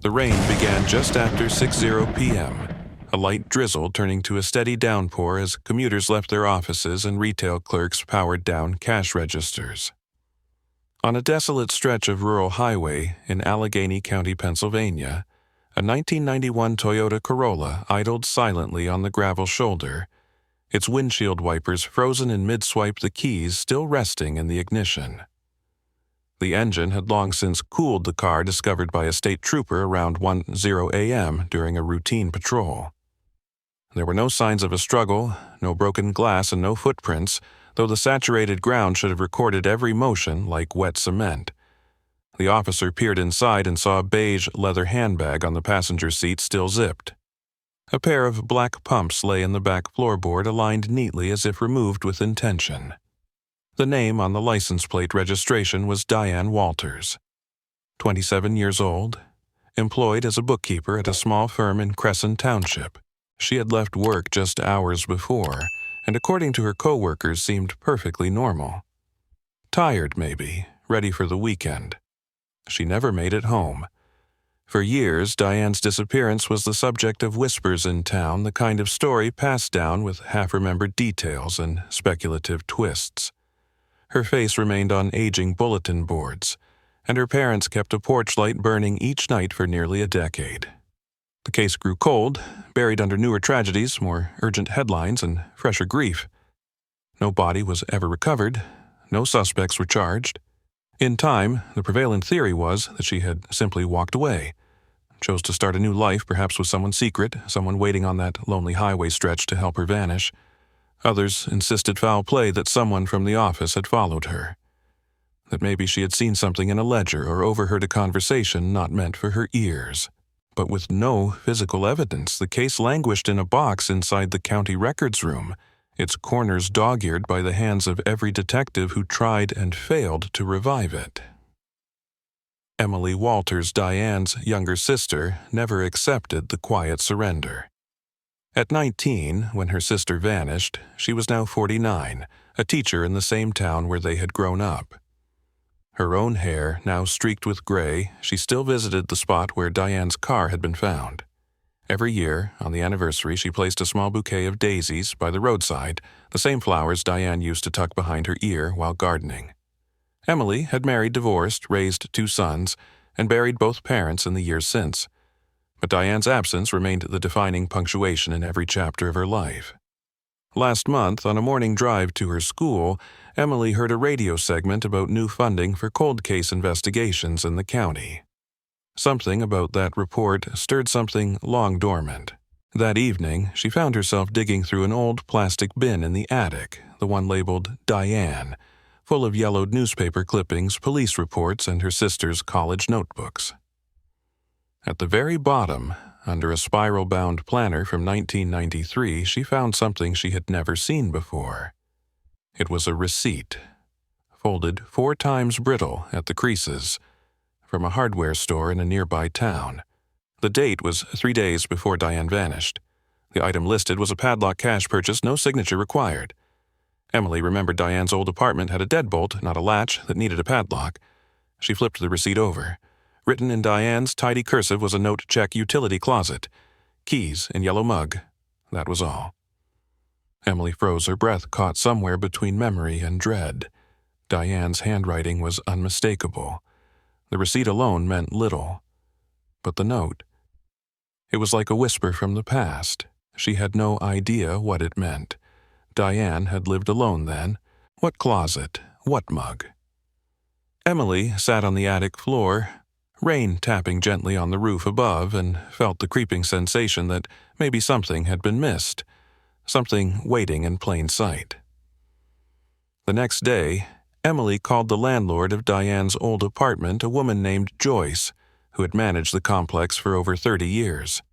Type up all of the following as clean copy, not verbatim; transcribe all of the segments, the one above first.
The rain began just after 6:00 p.m., a light drizzle turning to a steady downpour as commuters left their offices and retail clerks powered down cash registers. On a desolate stretch of rural highway in Allegheny County, Pennsylvania, a 1991 Toyota Corolla idled silently on the gravel shoulder, its windshield wipers frozen in mid-swipe, the keys still resting in the ignition. The engine had long since cooled the car discovered by a state trooper around 1:00 a.m. during a routine patrol. There were no signs of a struggle, no broken glass, and no footprints, though the saturated ground should have recorded every motion like wet cement. The officer peered inside and saw a beige leather handbag on the passenger seat still zipped. A pair of black pumps lay in the back floorboard, aligned neatly as if removed with intention. The name on the license plate registration was Diane Walters. 27 years old, employed as a bookkeeper at a small firm in Crescent Township. She had left work just hours before, and according to her co-workers seemed perfectly normal. Tired, maybe, ready for the weekend. She never made it home. For years, Diane's disappearance was the subject of whispers in town, the kind of story passed down with half-remembered details and speculative twists. Her face remained on aging bulletin boards, and her parents kept a porch light burning each night for nearly a decade. The case grew cold, buried under newer tragedies, more urgent headlines, and fresher grief. No body was ever recovered. No suspects were charged. In time, the prevailing theory was that she had simply walked away, chose to start a new life, perhaps with someone secret, someone waiting on that lonely highway stretch to help her vanish. Others insisted foul play, that someone from the office had followed her, that maybe she had seen something in a ledger or overheard a conversation not meant for her ears. But with no physical evidence, the case languished in a box inside the county records room, its corners dog-eared by the hands of every detective who tried and failed to revive it. Emily Walters, Diane's younger sister, never accepted the quiet surrender. At 19, when her sister vanished, she was now 49, a teacher in the same town where they had grown up. Her own hair now streaked with gray, she still visited the spot where Diane's car had been found. Every year, on the anniversary, she placed a small bouquet of daisies by the roadside, the same flowers Diane used to tuck behind her ear while gardening. Emily had married, divorced, raised 2 sons, and buried both parents in the years since. But Diane's absence remained the defining punctuation in every chapter of her life. Last month, on a morning drive to her school, Emily heard a radio segment about new funding for cold case investigations in the county. Something about that report stirred something long dormant. That evening, she found herself digging through an old plastic bin in the attic, the one labeled Diane, full of yellowed newspaper clippings, police reports, and her sister's college notebooks. At the very bottom, under a spiral-bound planner from 1993, she found something she had never seen before. It was a receipt, folded 4 times brittle at the creases, from a hardware store in a nearby town. The date was 3 days before Diane vanished. The item listed was a padlock cash purchase, no signature required. Emily remembered Diane's old apartment had a deadbolt, not a latch, that needed a padlock. She flipped the receipt over. Written in Diane's tidy cursive was a note: check utility closet. Keys in yellow mug. That was all. Emily froze, her breath caught somewhere between memory and dread. Diane's handwriting was unmistakable. The receipt alone meant little. But the note, it was like a whisper from the past. She had no idea what it meant. Diane had lived alone then. What closet? What mug? Emily sat on the attic floor, rain tapping gently on the roof above, and felt the creeping sensation that maybe something had been missed, something waiting in plain sight. The next day, Emily called the landlord of Diane's old apartment, a woman named Joyce, who had managed the complex for over 30 years.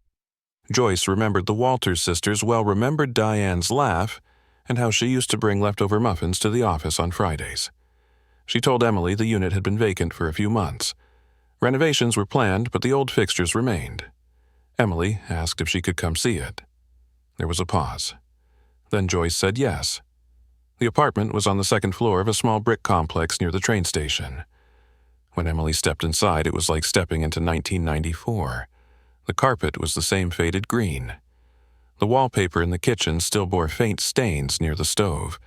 Joyce remembered the Walters sisters well, remembered Diane's laugh, and how she used to bring leftover muffins to the office on Fridays. She told Emily the unit had been vacant for a few months. Renovations were planned, but the old fixtures remained. Emily asked if she could come see it. There was a pause. Then Joyce said yes. The apartment was on the second floor of a small brick complex near the train station. When Emily stepped inside, it was like stepping into 1994. The carpet was the same faded green. The wallpaper in the kitchen still bore faint stains near the stove.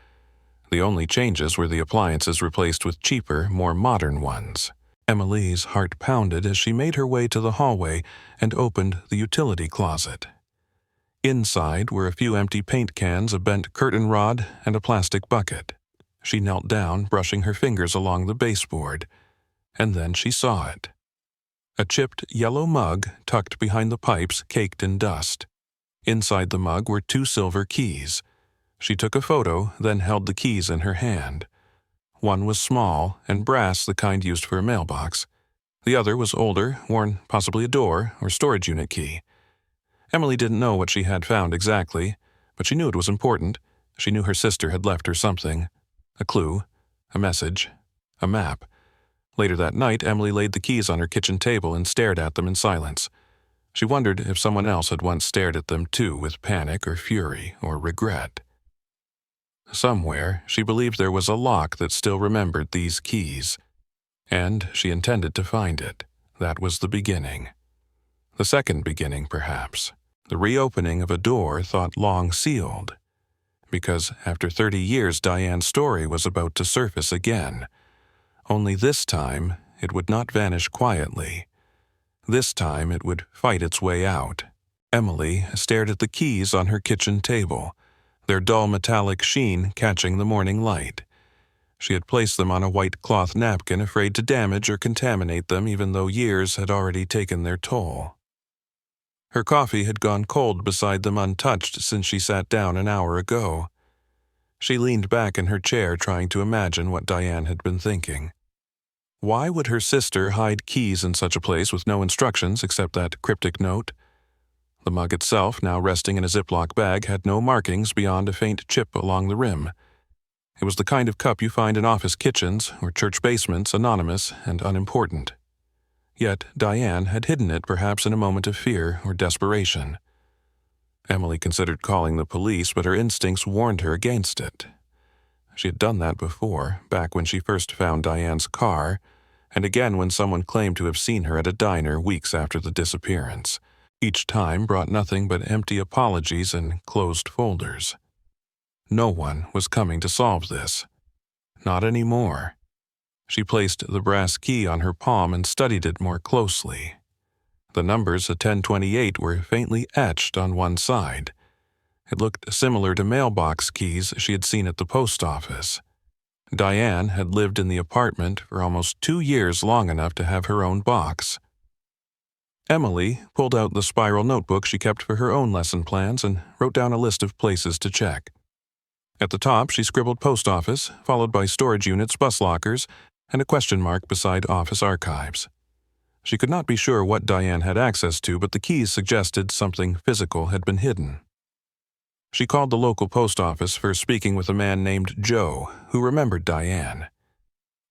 The only changes were the appliances replaced with cheaper, more modern ones. Emily's heart pounded as she made her way to the hallway and opened the utility closet. Inside were a few empty paint cans, a bent curtain rod, and a plastic bucket. She knelt down, brushing her fingers along the baseboard, and then she saw it. A chipped yellow mug tucked behind the pipes, caked in dust. Inside the mug were 2 silver keys. She took a photo, then held the keys in her hand. One was small and brass, the kind used for a mailbox. The other was older, worn possibly a door or storage unit key. Emily didn't know what she had found exactly, but she knew it was important. She knew her sister had left her something. A clue, a message, a map. Later that night, Emily laid the keys on her kitchen table and stared at them in silence. She wondered if someone else had once stared at them too with panic or fury or regret. Somewhere, she believed there was a lock that still remembered these keys, and she intended to find it. That was the beginning. The second beginning, perhaps, the reopening of a door thought long sealed. Because after 30 years, Diane's story was about to surface again. Only this time, it would not vanish quietly. This time, it would fight its way out. Emily stared at the keys on her kitchen table, their dull metallic sheen catching the morning light. She had placed them on a white cloth napkin, afraid to damage or contaminate them, even though years had already taken their toll. Her coffee had gone cold beside them, untouched since she sat down an hour ago. She leaned back in her chair, trying to imagine what Diane had been thinking. Why would her sister hide keys in such a place with no instructions except that cryptic note? The mug itself, now resting in a Ziploc bag, had no markings beyond a faint chip along the rim. It was the kind of cup you find in office kitchens or church basements, anonymous and unimportant. Yet Diane had hidden it, perhaps in a moment of fear or desperation. Emily considered calling the police, but her instincts warned her against it. She had done that before, back when she first found Diane's car, and again when someone claimed to have seen her at a diner weeks after the disappearance. Each time brought nothing but empty apologies and closed folders. No one was coming to solve this. Not anymore. She placed the brass key on her palm and studied it more closely. The numbers at 1028 were faintly etched on one side. It looked similar to mailbox keys she had seen at the post office. Diane had lived in the apartment for almost 2 years, long enough to have her own box. Emily pulled out the spiral notebook she kept for her own lesson plans and wrote down a list of places to check. At the top, she scribbled post office, followed by storage units, bus lockers, and a question mark beside office archives. She could not be sure what Diane had access to, but the keys suggested something physical had been hidden. She called the local post office, first speaking with a man named Joe, who remembered Diane.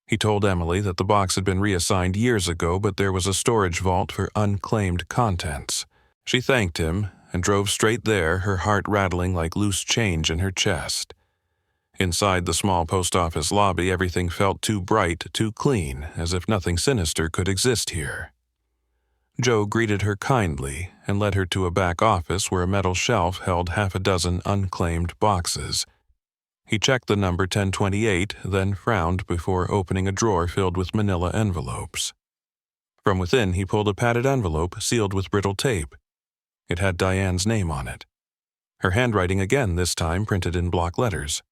He told Emily that the box had been reassigned years ago, but there was a storage vault for unclaimed contents. She thanked him and drove straight there, her heart rattling like loose change in her chest. Inside the small post office lobby, everything felt too bright, too clean, as if nothing sinister could exist here. Joe greeted her kindly and led her to a back office where a metal shelf held half a dozen unclaimed boxes. He checked the number 1028, then frowned before opening a drawer filled with manila envelopes. From within, he pulled a padded envelope sealed with brittle tape. It had Diane's name on it. Her handwriting again, this time printed in block letters.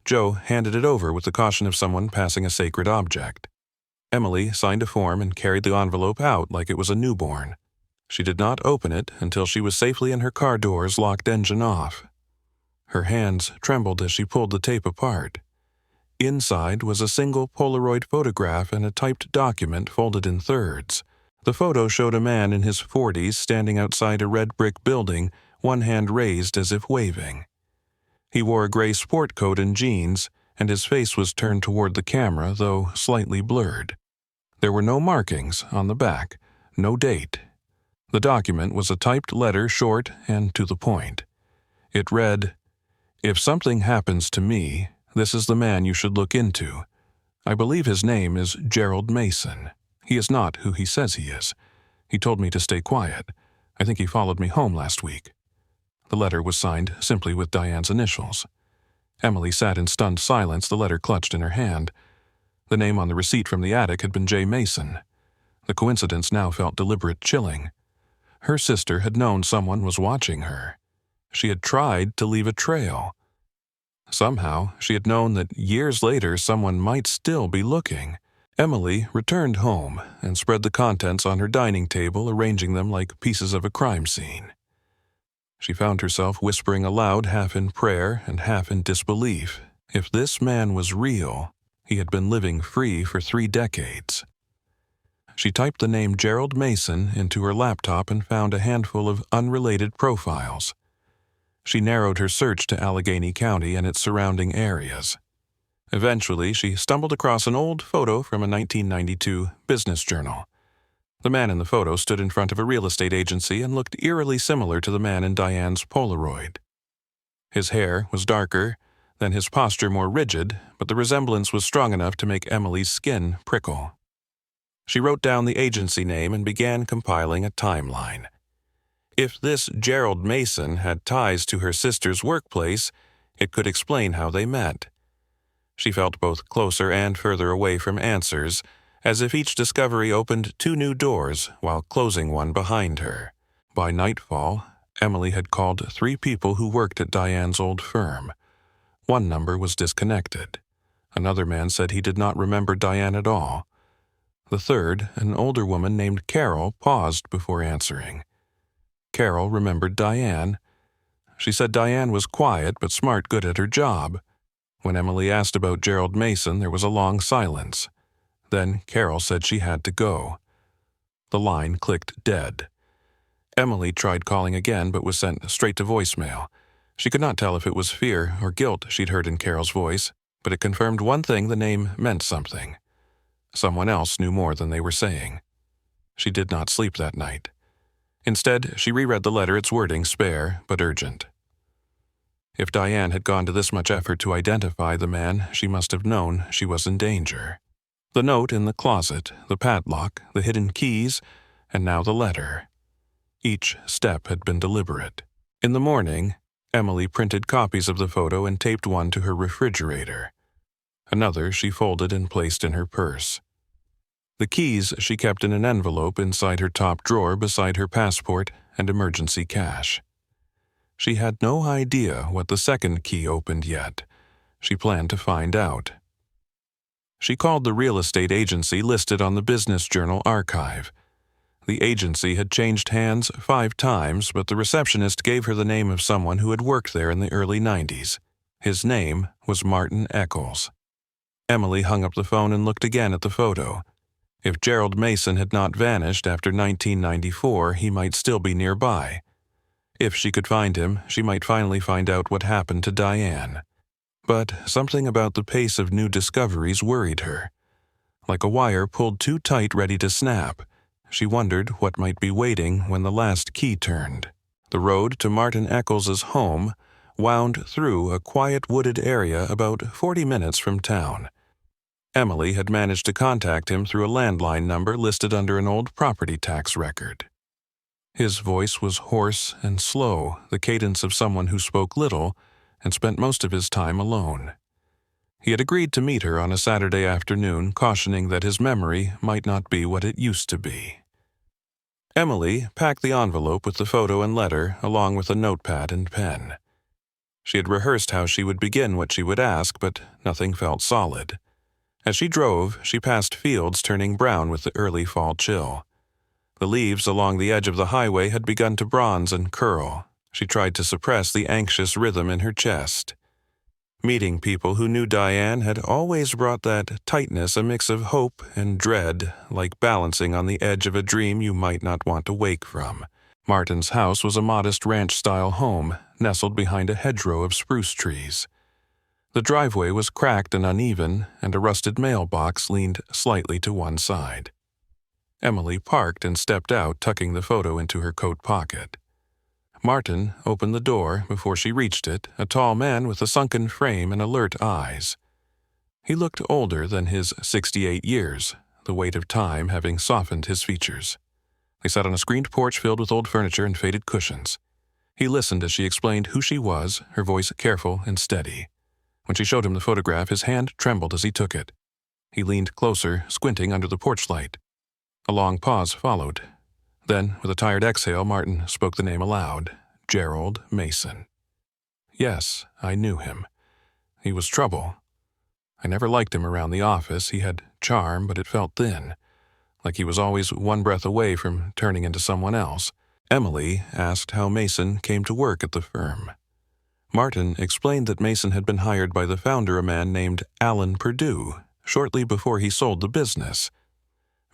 Joe handed it over with the caution of someone passing a sacred object. Emily signed a form and carried the envelope out like it was a newborn. She did not open it until she was safely in her car doors, locked engine off. Her hands trembled as she pulled the tape apart. Inside was a single Polaroid photograph and a typed document folded in thirds. The photo showed a man in his 40s standing outside a red brick building, one hand raised as if waving. He wore a gray sport coat and jeans, and his face was turned toward the camera, though slightly blurred. There were no markings on the back, no date. The document was a typed letter, short and to the point. It read, "If something happens to me, this is the man you should look into. I believe his name is Gerald Mason. He is not who he says he is. He told me to stay quiet. I think he followed me home last week." The letter was signed simply with Diane's initials. Emily sat in stunned silence, the letter clutched in her hand. The name on the receipt from the attic had been J. Mason. The coincidence now felt deliberate chilling. Her sister had known someone was watching her. She had tried to leave a trail. Somehow, she had known that years later someone might still be looking. Emily returned home and spread the contents on her dining table, arranging them like pieces of a crime scene. She found herself whispering aloud, half in prayer and half in disbelief. If this man was real, he had been living free for 3 decades. She typed the name Gerald Mason into her laptop and found a handful of unrelated profiles. She narrowed her search to Allegheny County and its surrounding areas. Eventually, she stumbled across an old photo from a 1992 business journal. The man in the photo stood in front of a real estate agency and looked eerily similar to the man in Diane's Polaroid. His hair was darker, then his posture more rigid, but the resemblance was strong enough to make Emily's skin prickle. She wrote down the agency name and began compiling a timeline. If this Gerald Mason had ties to her sister's workplace, it could explain how they met. She felt both closer and further away from answers, as if each discovery opened 2 new doors while closing one behind her. By nightfall, Emily had called 3 people who worked at Diane's old firm. One number was disconnected. Another man said he did not remember Diane at all. The third, an older woman named Carol, paused before answering. Carol remembered Diane. She said Diane was quiet but smart, good at her job. When Emily asked about Gerald Mason, there was a long silence. Then Carol said she had to go. The line clicked dead. Emily tried calling again but was sent straight to voicemail. She could not tell if it was fear or guilt she'd heard in Carol's voice, but it confirmed one thing: the name meant something. Someone else knew more than they were saying. She did not sleep that night. Instead, she reread the letter, its wording spare but urgent. If Diane had gone to this much effort to identify the man, she must have known she was in danger. The note in the closet, the padlock, the hidden keys, and now the letter. Each step had been deliberate. In the morning, Emily printed copies of the photo and taped one to her refrigerator. Another she folded and placed in her purse. The keys she kept in an envelope inside her top drawer beside her passport and emergency cash. She had no idea what the second key opened yet. She planned to find out. She called the real estate agency listed on the Business Journal archive. The agency had changed hands 5 times, but the receptionist gave her the name of someone who had worked there in the early 90s. His name was Martin Eccles. Emily hung up the phone and looked again at the photo. If Gerald Mason had not vanished after 1994, he might still be nearby. If she could find him, she might finally find out what happened to Diane. But something about the pace of new discoveries worried her. Like a wire pulled too tight, ready to snap, she wondered what might be waiting when the last key turned. The road to Martin Eccles' home wound through a quiet wooded area about 40 minutes from town. Emily had managed to contact him through a landline number listed under an old property tax record. His voice was hoarse and slow, the cadence of someone who spoke little and spent most of his time alone. He had agreed to meet her on a Saturday afternoon, cautioning that his memory might not be what it used to be. Emily packed the envelope with the photo and letter, along with a notepad and pen. She had rehearsed how she would begin what she would ask, but nothing felt solid. As she drove, she passed fields turning brown with the early fall chill. The leaves along the edge of the highway had begun to bronze and curl. She tried to suppress the anxious rhythm in her chest. Meeting people who knew Diane had always brought that tightness, a mix of hope and dread, like balancing on the edge of a dream you might not want to wake from. Martin's house was a modest ranch-style home, nestled behind a hedgerow of spruce trees. The driveway was cracked and uneven, and a rusted mailbox leaned slightly to one side. Emily parked and stepped out, tucking the photo into her coat pocket. Martin opened the door before she reached it, a tall man with a sunken frame and alert eyes. He looked older than his 68 years, the weight of time having softened his features. They sat on a screened porch filled with old furniture and faded cushions. He listened as she explained who she was, her voice careful and steady. When she showed him the photograph, his hand trembled as he took it. He leaned closer, squinting under the porch light. A long pause followed. Then, with a tired exhale, Martin spoke the name aloud, Gerald Mason. Yes, I knew him. He was trouble. I never liked him around the office. He had charm, but it felt thin, like he was always one breath away from turning into someone else. Emily asked how Mason came to work at the firm. Martin explained that Mason had been hired by the founder, a man named Alan Purdue, shortly before he sold the business.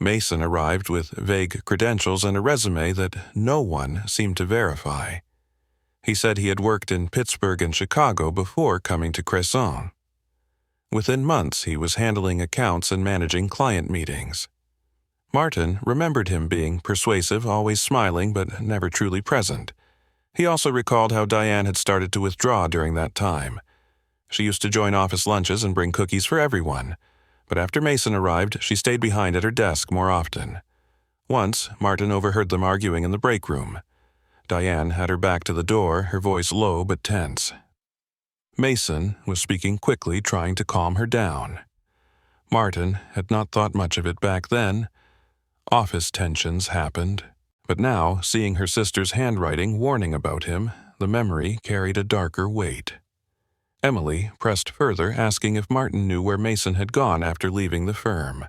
Mason arrived with vague credentials and a resume that no one seemed to verify. He said he had worked in Pittsburgh and Chicago before coming to Cresson. Within months, he was handling accounts and managing client meetings. Martin remembered him being persuasive, always smiling, but never truly present. He also recalled how Diane had started to withdraw during that time. She used to join office lunches and bring cookies for everyone, but after Mason arrived, she stayed behind at her desk more often. Once, Martin overheard them arguing in the break room. Diane had her back to the door, her voice low but tense. Mason was speaking quickly, trying to calm her down. Martin had not thought much of it back then. Office tensions happened, but now, seeing her sister's handwriting warning about him, the memory carried a darker weight. Emily pressed further, asking if Martin knew where Mason had gone after leaving the firm.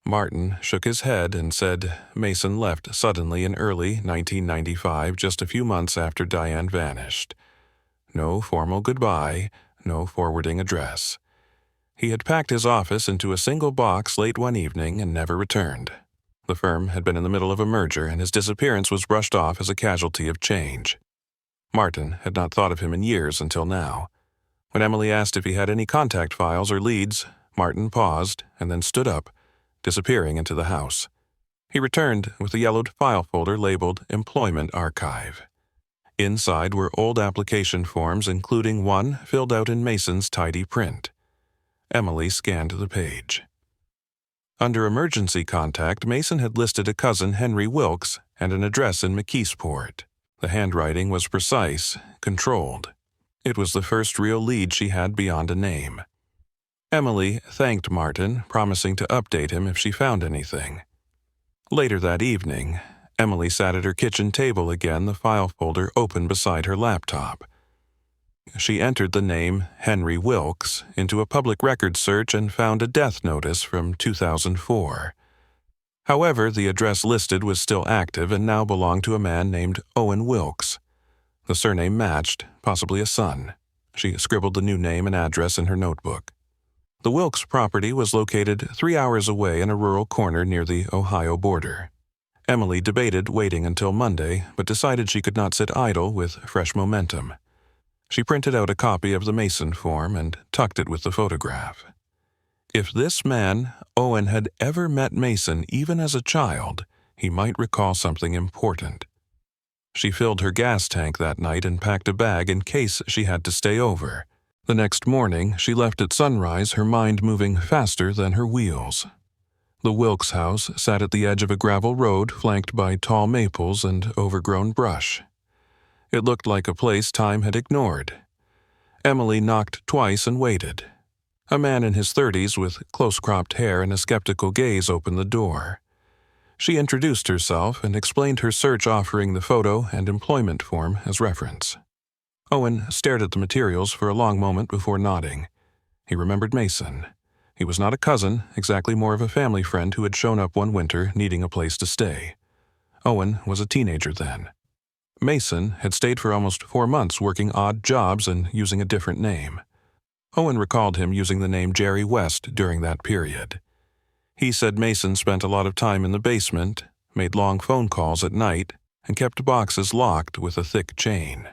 Martin shook his head and said Mason left suddenly in early 1995, just a few months after Diane vanished. No formal goodbye, no forwarding address. He had packed his office into a single box late one evening and never returned. The firm had been in the middle of a merger, and his disappearance was brushed off as a casualty of change. Martin had not thought of him in years until now. When Emily asked if he had any contact files or leads, Martin paused and then stood up, disappearing into the house. He returned with a yellowed file folder labeled Employment Archive. Inside were old application forms, including one filled out in Mason's tidy print. Emily scanned the page. Under emergency contact, Mason had listed a cousin, Henry Wilkes, and an address in McKeesport. The handwriting was precise, controlled. It was the first real lead she had beyond a name. Emily thanked Martin, promising to update him if she found anything. Later that evening, Emily sat at her kitchen table again, the file folder open beside her laptop. She entered the name Henry Wilkes into a public records search and found a death notice from 2004. However, the address listed was still active and now belonged to a man named Owen Wilkes. The surname matched, possibly a son. She scribbled the new name and address in her notebook. The Wilkes property was located 3 hours away in a rural corner near the Ohio border. Emily debated waiting until Monday, but decided she could not sit idle with fresh momentum. She printed out a copy of the Mason form and tucked it with the photograph. If this man, Owen, had ever met Mason, even as a child, he might recall something important. She filled her gas tank that night and packed a bag in case she had to stay over. The next morning, she left at sunrise, her mind moving faster than her wheels. The Wilkes house sat at the edge of a gravel road flanked by tall maples and overgrown brush. It looked like a place time had ignored. Emily knocked twice and waited. A man in his 30s with close-cropped hair and a skeptical gaze opened the door. She introduced herself and explained her search, offering the photo and employment form as reference. Owen stared at the materials for a long moment before nodding. He remembered Mason. He was not a cousin, exactly more of a family friend who had shown up one winter needing a place to stay. Owen was a teenager then. Mason had stayed for almost 4 months working odd jobs and using a different name. Owen recalled him using the name Jerry West during that period. He said Mason spent a lot of time in the basement, made long phone calls at night, and kept boxes locked with a thick chain.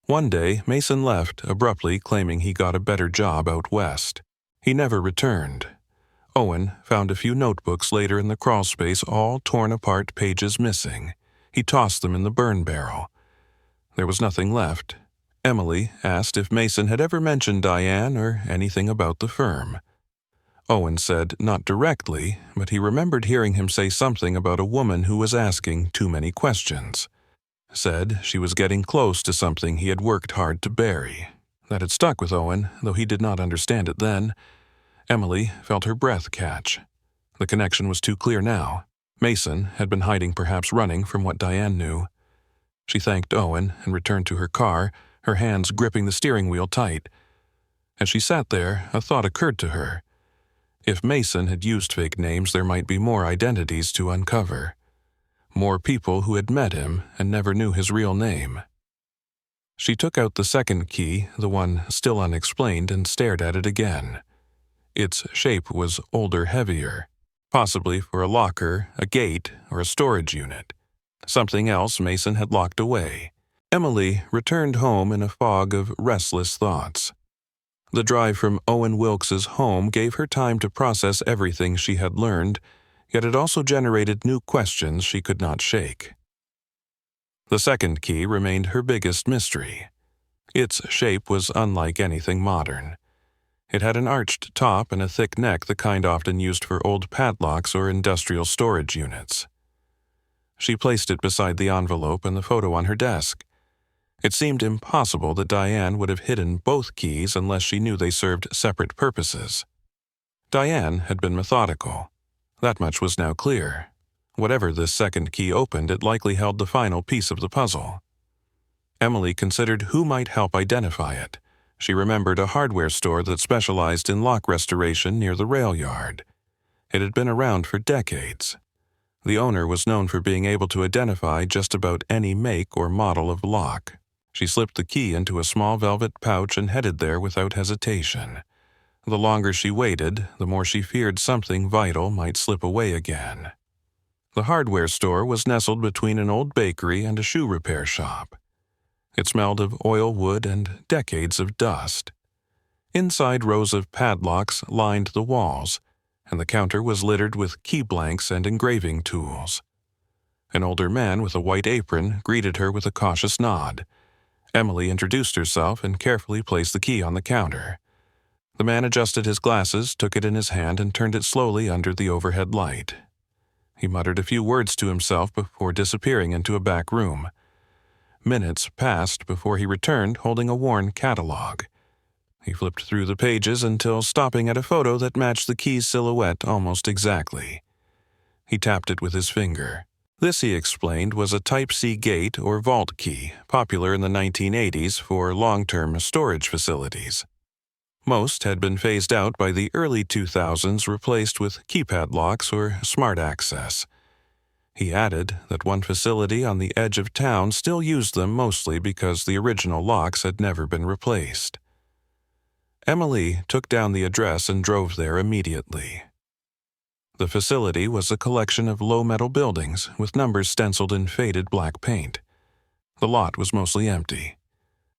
One day, Mason left abruptly, claiming he got a better job out west. He never returned. Owen found a few notebooks later in the crawlspace, all torn apart, pages missing. He tossed them in the burn barrel. There was nothing left. Emily asked if Mason had ever mentioned Diane or anything about the firm. Owen said not directly, but he remembered hearing him say something about a woman who was asking too many questions. Said she was getting close to something he had worked hard to bury. That had stuck with Owen, though he did not understand it then. Emily felt her breath catch. The connection was too clear now. Mason had been hiding, perhaps running from what Diane knew. She thanked Owen and returned to her car, her hands gripping the steering wheel tight. As she sat there, a thought occurred to her. If Mason had used fake names, there might be more identities to uncover. More people who had met him and never knew his real name. She took out the second key, the one still unexplained, and stared at it again. Its shape was older, heavier, possibly for a locker, a gate, or a storage unit. Something else Mason had locked away. Emily returned home in a fog of restless thoughts. The drive from Owen Wilkes's home gave her time to process everything she had learned, yet it also generated new questions she could not shake. The second key remained her biggest mystery. Its shape was unlike anything modern. It had an arched top and a thick neck, the kind often used for old padlocks or industrial storage units. She placed it beside the envelope and the photo on her desk. It seemed impossible that Diane would have hidden both keys unless she knew they served separate purposes. Diane had been methodical. That much was now clear. Whatever this second key opened, it likely held the final piece of the puzzle. Emily considered who might help identify it. She remembered a hardware store that specialized in lock restoration near the rail yard. It had been around for decades. The owner was known for being able to identify just about any make or model of lock. She slipped the key into a small velvet pouch and headed there without hesitation. The longer she waited, the more she feared something vital might slip away again. The hardware store was nestled between an old bakery and a shoe repair shop. It smelled of oil wood and decades of dust. Inside, rows of padlocks lined the walls, and the counter was littered with key blanks and engraving tools. An older man with a white apron greeted her with a cautious nod. Emily introduced herself and carefully placed the key on the counter. The man adjusted his glasses, took it in his hand, and turned it slowly under the overhead light. He muttered a few words to himself before disappearing into a back room. Minutes passed before he returned holding a worn catalog. He flipped through the pages until stopping at a photo that matched the key's silhouette almost exactly. He tapped it with his finger. This, he explained, was a Type-C gate or vault key, popular in the 1980s for long-term storage facilities. Most had been phased out by the early 2000s, replaced with keypad locks or smart access. He added that one facility on the edge of town still used them, mostly because the original locks had never been replaced. Emily took down the address and drove there immediately. The facility was a collection of low-metal buildings with numbers stenciled in faded black paint. The lot was mostly empty.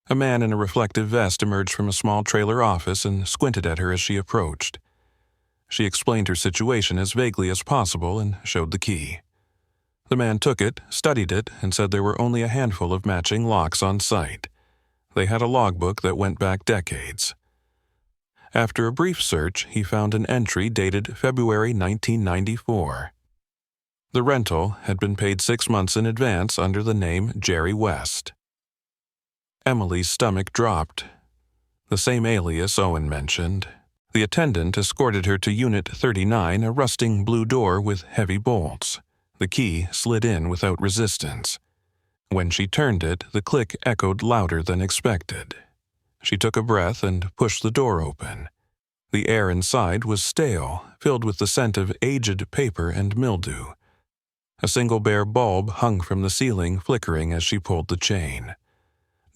A man in a reflective vest emerged from a small trailer office and squinted at her as she approached. She explained her situation as vaguely as possible and showed the key. The man took it, studied it, and said there were only a handful of matching locks on site. They had a logbook that went back decades. After a brief search, he found an entry dated February 1994. The rental had been paid 6 months in advance under the name Jerry West. Emily's stomach dropped. The same alias Owen mentioned. The attendant escorted her to Unit 39, a rusting blue door with heavy bolts. The key slid in without resistance. When she turned it, the click echoed louder than expected. She took a breath and pushed the door open. The air inside was stale, filled with the scent of aged paper and mildew. A single bare bulb hung from the ceiling, flickering as she pulled the chain.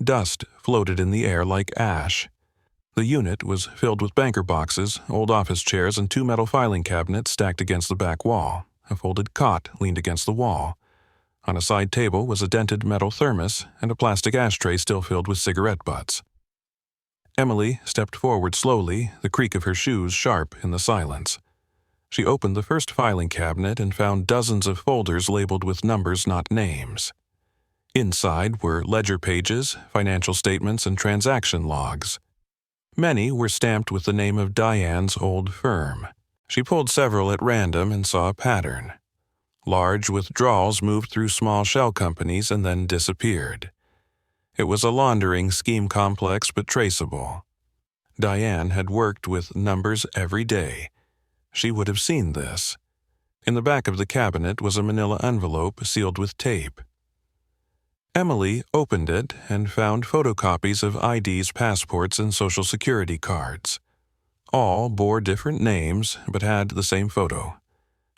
Dust floated in the air like ash. The unit was filled with banker boxes, old office chairs, and 2 metal filing cabinets stacked against the back wall. A folded cot leaned against the wall. On a side table was a dented metal thermos and a plastic ashtray still filled with cigarette butts. Emily stepped forward slowly, the creak of her shoes sharp in the silence. She opened the first filing cabinet and found dozens of folders labeled with numbers, not names. Inside were ledger pages, financial statements, and transaction logs. Many were stamped with the name of Diane's old firm. She pulled several at random and saw a pattern. Large withdrawals moved through small shell companies and then disappeared. It was a laundering scheme, complex but traceable. Diane had worked with numbers every day. She would have seen this. In the back of the cabinet was a manila envelope sealed with tape. Emily opened it and found photocopies of IDs, passports, and Social Security cards. All bore different names but had the same photo.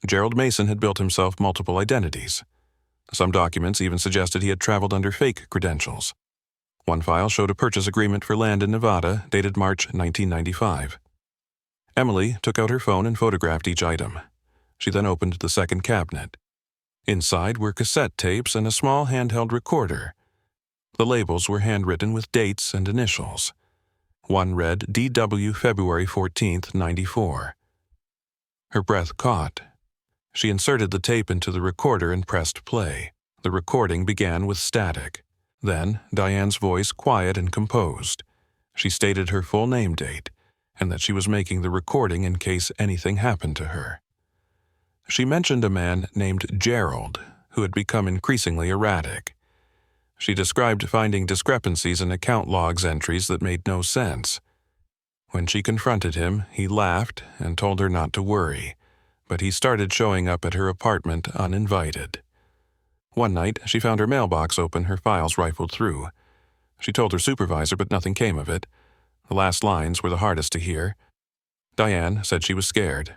Gerald Mason had built himself multiple identities. Some documents even suggested he had traveled under fake credentials. One file showed a purchase agreement for land in Nevada dated March 1995. Emily took out her phone and photographed each item. She then opened the second cabinet. Inside were cassette tapes and a small handheld recorder. The labels were handwritten with dates and initials. One read DW February 14th, 94. Her breath caught. She inserted the tape into the recorder and pressed play. The recording began with static. Then, Diane's voice quiet and composed. She stated her full name date, and that she was making the recording in case anything happened to her. She mentioned a man named Gerald, who had become increasingly erratic. She described finding discrepancies in account logs entries that made no sense. When she confronted him, he laughed and told her not to worry, but he started showing up at her apartment uninvited. One night, she found her mailbox open, her files rifled through. She told her supervisor, but nothing came of it. The last lines were the hardest to hear. Diane said she was scared,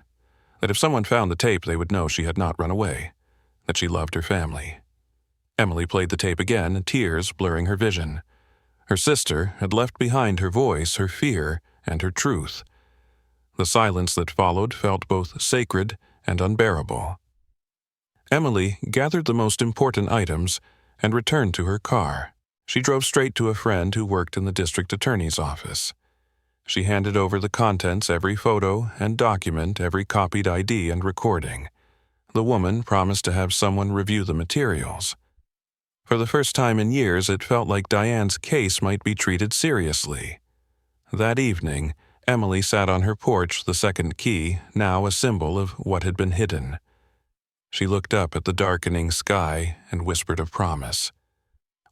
that if someone found the tape, they would know she had not run away, that she loved her family. Emily played the tape again, tears blurring her vision. Her sister had left behind her voice, her fear, and her truth. The silence that followed felt both sacred and unbearable. Emily gathered the most important items and returned to her car. She drove straight to a friend who worked in the district attorney's office. She handed over the contents, every photo and document, every copied ID and recording. The woman promised to have someone review the materials. For the first time in years, it felt like Diane's case might be treated seriously. That evening, Emily sat on her porch, the second key, now a symbol of what had been hidden. She looked up at the darkening sky and whispered a promise.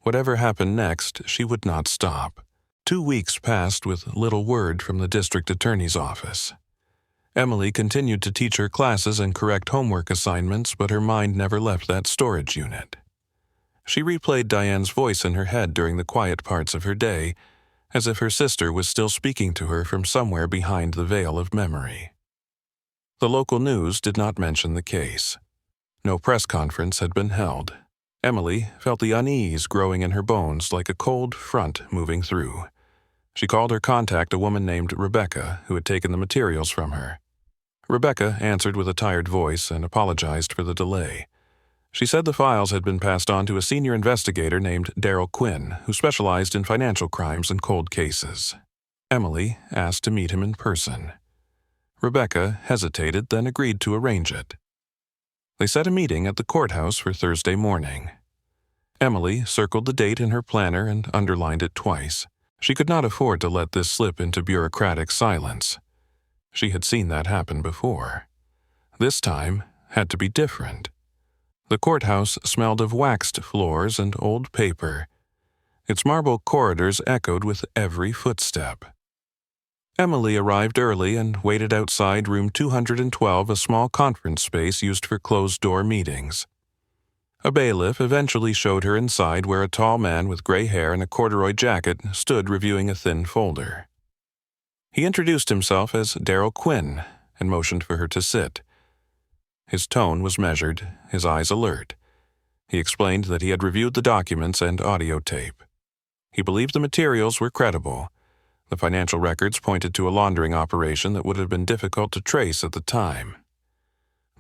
Whatever happened next, she would not stop. 2 weeks passed with little word from the district attorney's office. Emily continued to teach her classes and correct homework assignments, but her mind never left that storage unit. She replayed Diane's voice in her head during the quiet parts of her day, as if her sister was still speaking to her from somewhere behind the veil of memory. The local news did not mention the case. No press conference had been held. Emily felt the unease growing in her bones like a cold front moving through. She called her contact, a woman named Rebecca, who had taken the materials from her. Rebecca answered with a tired voice and apologized for the delay. She said the files had been passed on to a senior investigator named Daryl Quinn, who specialized in financial crimes and cold cases. Emily asked to meet him in person. Rebecca hesitated, then agreed to arrange it. They set a meeting at the courthouse for Thursday morning. Emily circled the date in her planner and underlined it twice. She could not afford to let this slip into bureaucratic silence. She had seen that happen before. This time had to be different. The courthouse smelled of waxed floors and old paper. Its marble corridors echoed with every footstep. Emily arrived early and waited outside room 212, a small conference space used for closed-door meetings. A bailiff eventually showed her inside, where a tall man with gray hair and a corduroy jacket stood reviewing a thin folder. He introduced himself as Daryl Quinn and motioned for her to sit. His tone was measured, his eyes alert. He explained that he had reviewed the documents and audio tape. He believed the materials were credible. The financial records pointed to a laundering operation that would have been difficult to trace at the time.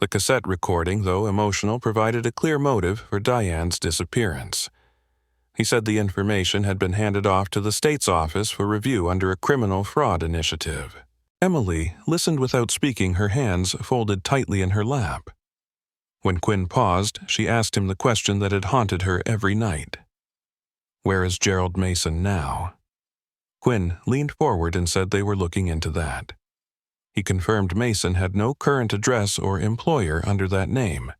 The cassette recording, though emotional, provided a clear motive for Diane's disappearance. He said the information had been handed off to the state's office for review under a criminal fraud initiative. Emily listened without speaking, her hands folded tightly in her lap. When Quinn paused, she asked him the question that had haunted her every night. Where is Gerald Mason now? Quinn leaned forward and said they were looking into that. He confirmed Mason had no current address or employer under that name.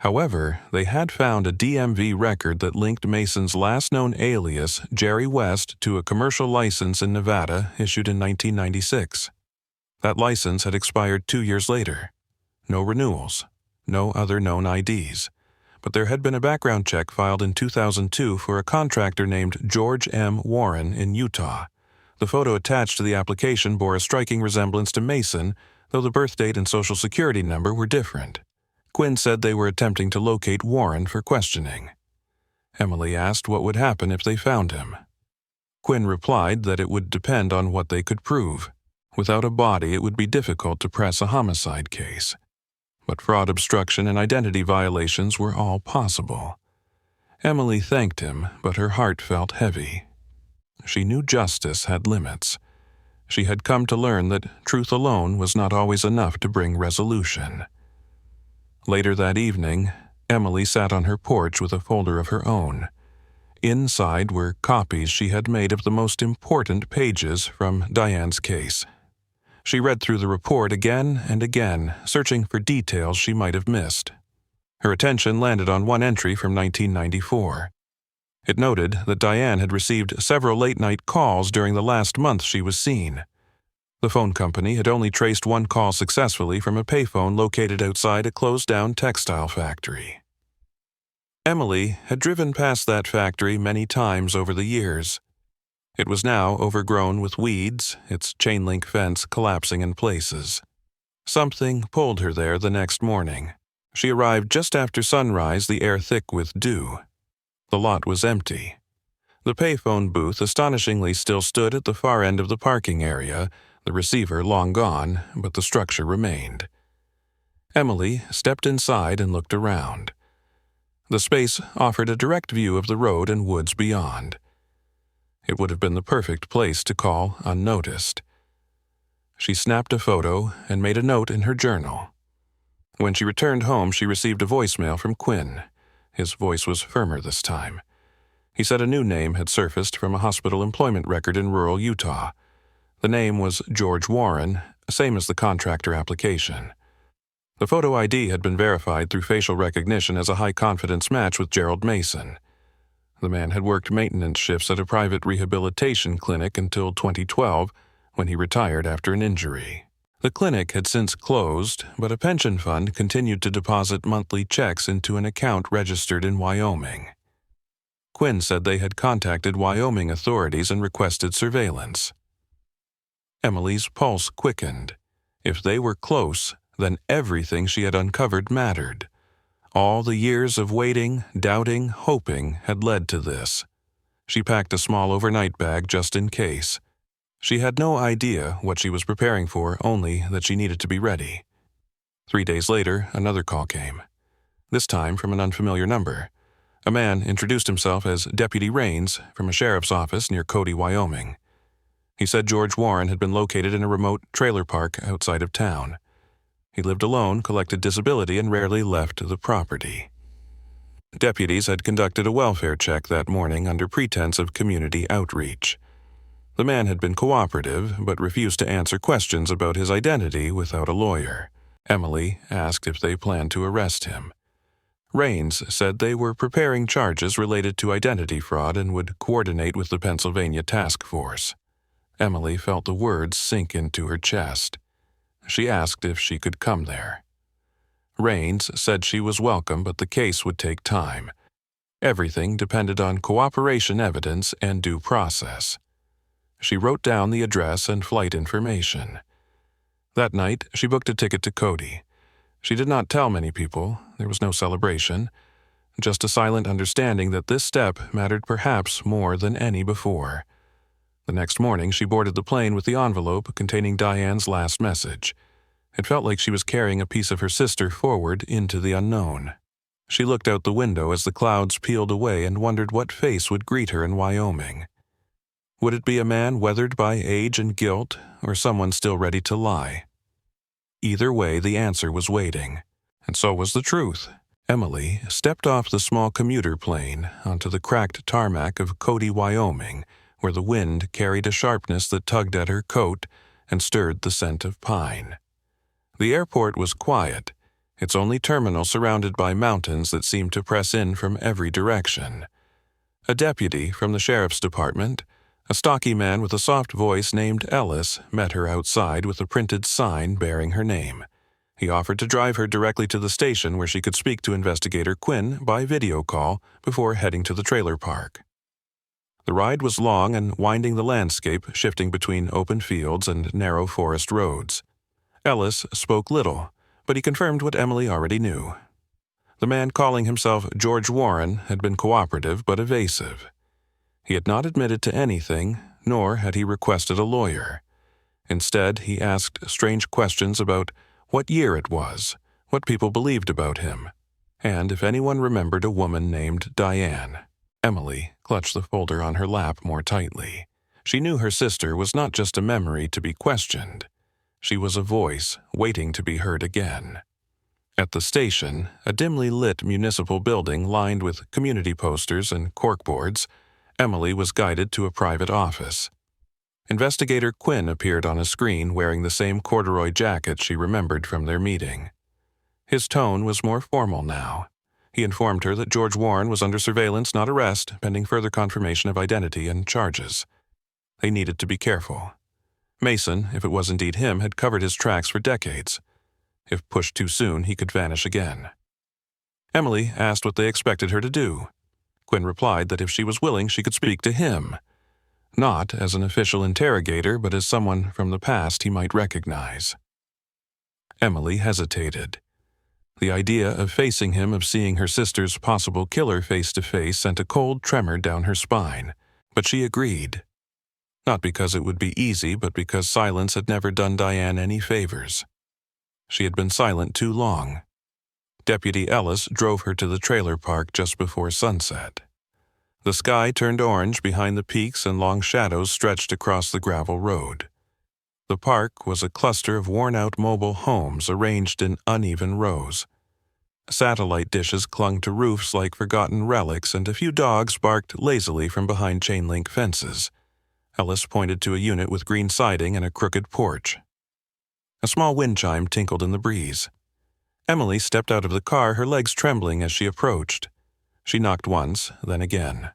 However, they had found a DMV record that linked Mason's last known alias, Jerry West, to a commercial license in Nevada issued in 1996. That license had expired 2 years later. No renewals, no other known IDs. But there had been a background check filed in 2002 for a contractor named George M. Warren in Utah. The photo attached to the application bore a striking resemblance to Mason, though the birth date and social security number were different. Quinn said they were attempting to locate Warren for questioning. Emily asked what would happen if they found him. Quinn replied that it would depend on what they could prove. Without a body, it would be difficult to press a homicide case. But fraud, obstruction, and identity violations were all possible. Emily thanked him, but her heart felt heavy. She knew justice had limits. She had come to learn that truth alone was not always enough to bring resolution. Later that evening, Emily sat on her porch with a folder of her own. Inside were copies she had made of the most important pages from Diane's case. She read through the report again and again, searching for details she might have missed. Her attention landed on one entry from 1994. It noted that Diane had received several late-night calls during the last month she was seen. The phone company had only traced one call successfully from a payphone located outside a closed-down textile factory. Emily had driven past that factory many times over the years. It was now overgrown with weeds, its chain-link fence collapsing in places. Something pulled her there the next morning. She arrived just after sunrise, the air thick with dew. The lot was empty. The payphone booth astonishingly still stood at the far end of the parking area, the receiver long gone, but the structure remained. Emily stepped inside and looked around. The space offered a direct view of the road and woods beyond. It would have been the perfect place to call unnoticed. She snapped a photo and made a note in her journal. When she returned home, she received a voicemail from Quinn. His voice was firmer this time. He said a new name had surfaced from a hospital employment record in rural Utah. The name was George Warren, same as the contractor application. The photo ID had been verified through facial recognition as a high-confidence match with Gerald Mason. The man had worked maintenance shifts at a private rehabilitation clinic until 2012, when he retired after an injury. The clinic had since closed, but a pension fund continued to deposit monthly checks into an account registered in Wyoming. Quinn said they had contacted Wyoming authorities and requested surveillance. Emily's pulse quickened. If they were close, then everything she had uncovered mattered. All the years of waiting, doubting, hoping had led to this. She packed a small overnight bag just in case. She had no idea what she was preparing for, only that she needed to be ready. 3 days later, another call came. This time from an unfamiliar number. A man introduced himself as Deputy Rains from a sheriff's office near Cody, Wyoming. He said George Warren had been located in a remote trailer park outside of town. He lived alone, collected disability, and rarely left the property. Deputies had conducted a welfare check that morning under pretense of community outreach. The man had been cooperative, but refused to answer questions about his identity without a lawyer. Emily asked if they planned to arrest him. Rains said they were preparing charges related to identity fraud and would coordinate with the Pennsylvania Task Force. Emily felt the words sink into her chest. She asked if she could come there. Rains said she was welcome, but the case would take time. Everything depended on cooperation evidence and due process. She wrote down the address and flight information. That night, she booked a ticket to Cody. She did not tell many people. There was no celebration, just a silent understanding that this step mattered perhaps more than any before. The next morning, she boarded the plane with the envelope containing Diane's last message. It felt like she was carrying a piece of her sister forward into the unknown. She looked out the window as the clouds peeled away and wondered what face would greet her in Wyoming. Would it be a man weathered by age and guilt, or someone still ready to lie? Either way, the answer was waiting, and so was the truth. Emily stepped off the small commuter plane onto the cracked tarmac of Cody, Wyoming, where the wind carried a sharpness that tugged at her coat and stirred the scent of pine. The airport was quiet, its only terminal surrounded by mountains that seemed to press in from every direction. A deputy from the sheriff's department, a stocky man with a soft voice named Ellis, met her outside with a printed sign bearing her name. He offered to drive her directly to the station where she could speak to Investigator Quinn by video call before heading to the trailer park. The ride was long and winding the landscape, shifting between open fields and narrow forest roads. Ellis spoke little, but he confirmed what Emily already knew. The man calling himself George Warren had been cooperative but evasive. He had not admitted to anything, nor had he requested a lawyer. Instead, he asked strange questions about what year it was, what people believed about him, and if anyone remembered a woman named Diane. Emily clutched the folder on her lap more tightly. She knew her sister was not just a memory to be questioned. She was a voice waiting to be heard again. At the station, a dimly lit municipal building lined with community posters and corkboards, Emily was guided to a private office. Investigator Quinn appeared on a screen wearing the same corduroy jacket she remembered from their meeting. His tone was more formal now. He informed her that George Warren was under surveillance, not arrest, pending further confirmation of identity and charges. They needed to be careful. Mason, if it was indeed him, had covered his tracks for decades. If pushed too soon, he could vanish again. Emily asked what they expected her to do. Quinn replied that if she was willing, she could speak to him. Not as an official interrogator, but as someone from the past he might recognize. Emily hesitated. The idea of facing him, of seeing her sister's possible killer face to face, sent a cold tremor down her spine, but she agreed. Not because it would be easy, but because silence had never done Diane any favors. She had been silent too long. Deputy Ellis drove her to the trailer park just before sunset. The sky turned orange behind the peaks and long shadows stretched across the gravel road. The park was a cluster of worn-out mobile homes arranged in uneven rows. Satellite dishes clung to roofs like forgotten relics, and a few dogs barked lazily from behind chain-link fences. Ellis pointed to a unit with green siding and a crooked porch. A small wind chime tinkled in the breeze. Emily stepped out of the car, her legs trembling as she approached. She knocked once, then again.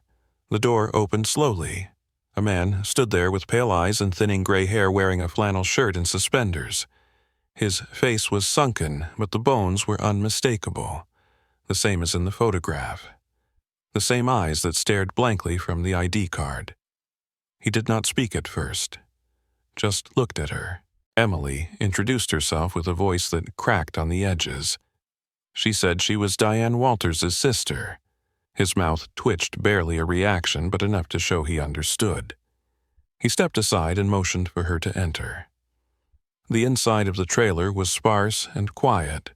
The door opened slowly. A man stood there with pale eyes and thinning gray hair, wearing a flannel shirt and suspenders. His face was sunken, but the bones were unmistakable, the same as in the photograph. The same eyes that stared blankly from the ID card. He did not speak at first, just looked at her. Emily introduced herself with a voice that cracked on the edges. She said she was Diane Walters' sister. His mouth twitched, barely a reaction, but enough to show he understood. He stepped aside and motioned for her to enter. The inside of the trailer was sparse and quiet,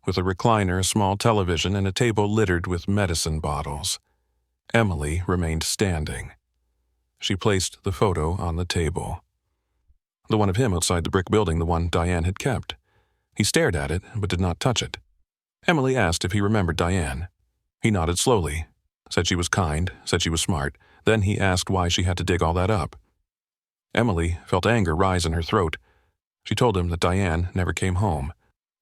with a recliner, a small television, and a table littered with medicine bottles. Emily remained standing. She placed the photo on the table. The one of him outside the brick building, the one Diane had kept. He stared at it, but did not touch it. Emily asked if he remembered Diane. He nodded slowly, said she was kind, said she was smart. Then he asked why she had to dig all that up. Emily felt anger rise in her throat. She told him that Diane never came home,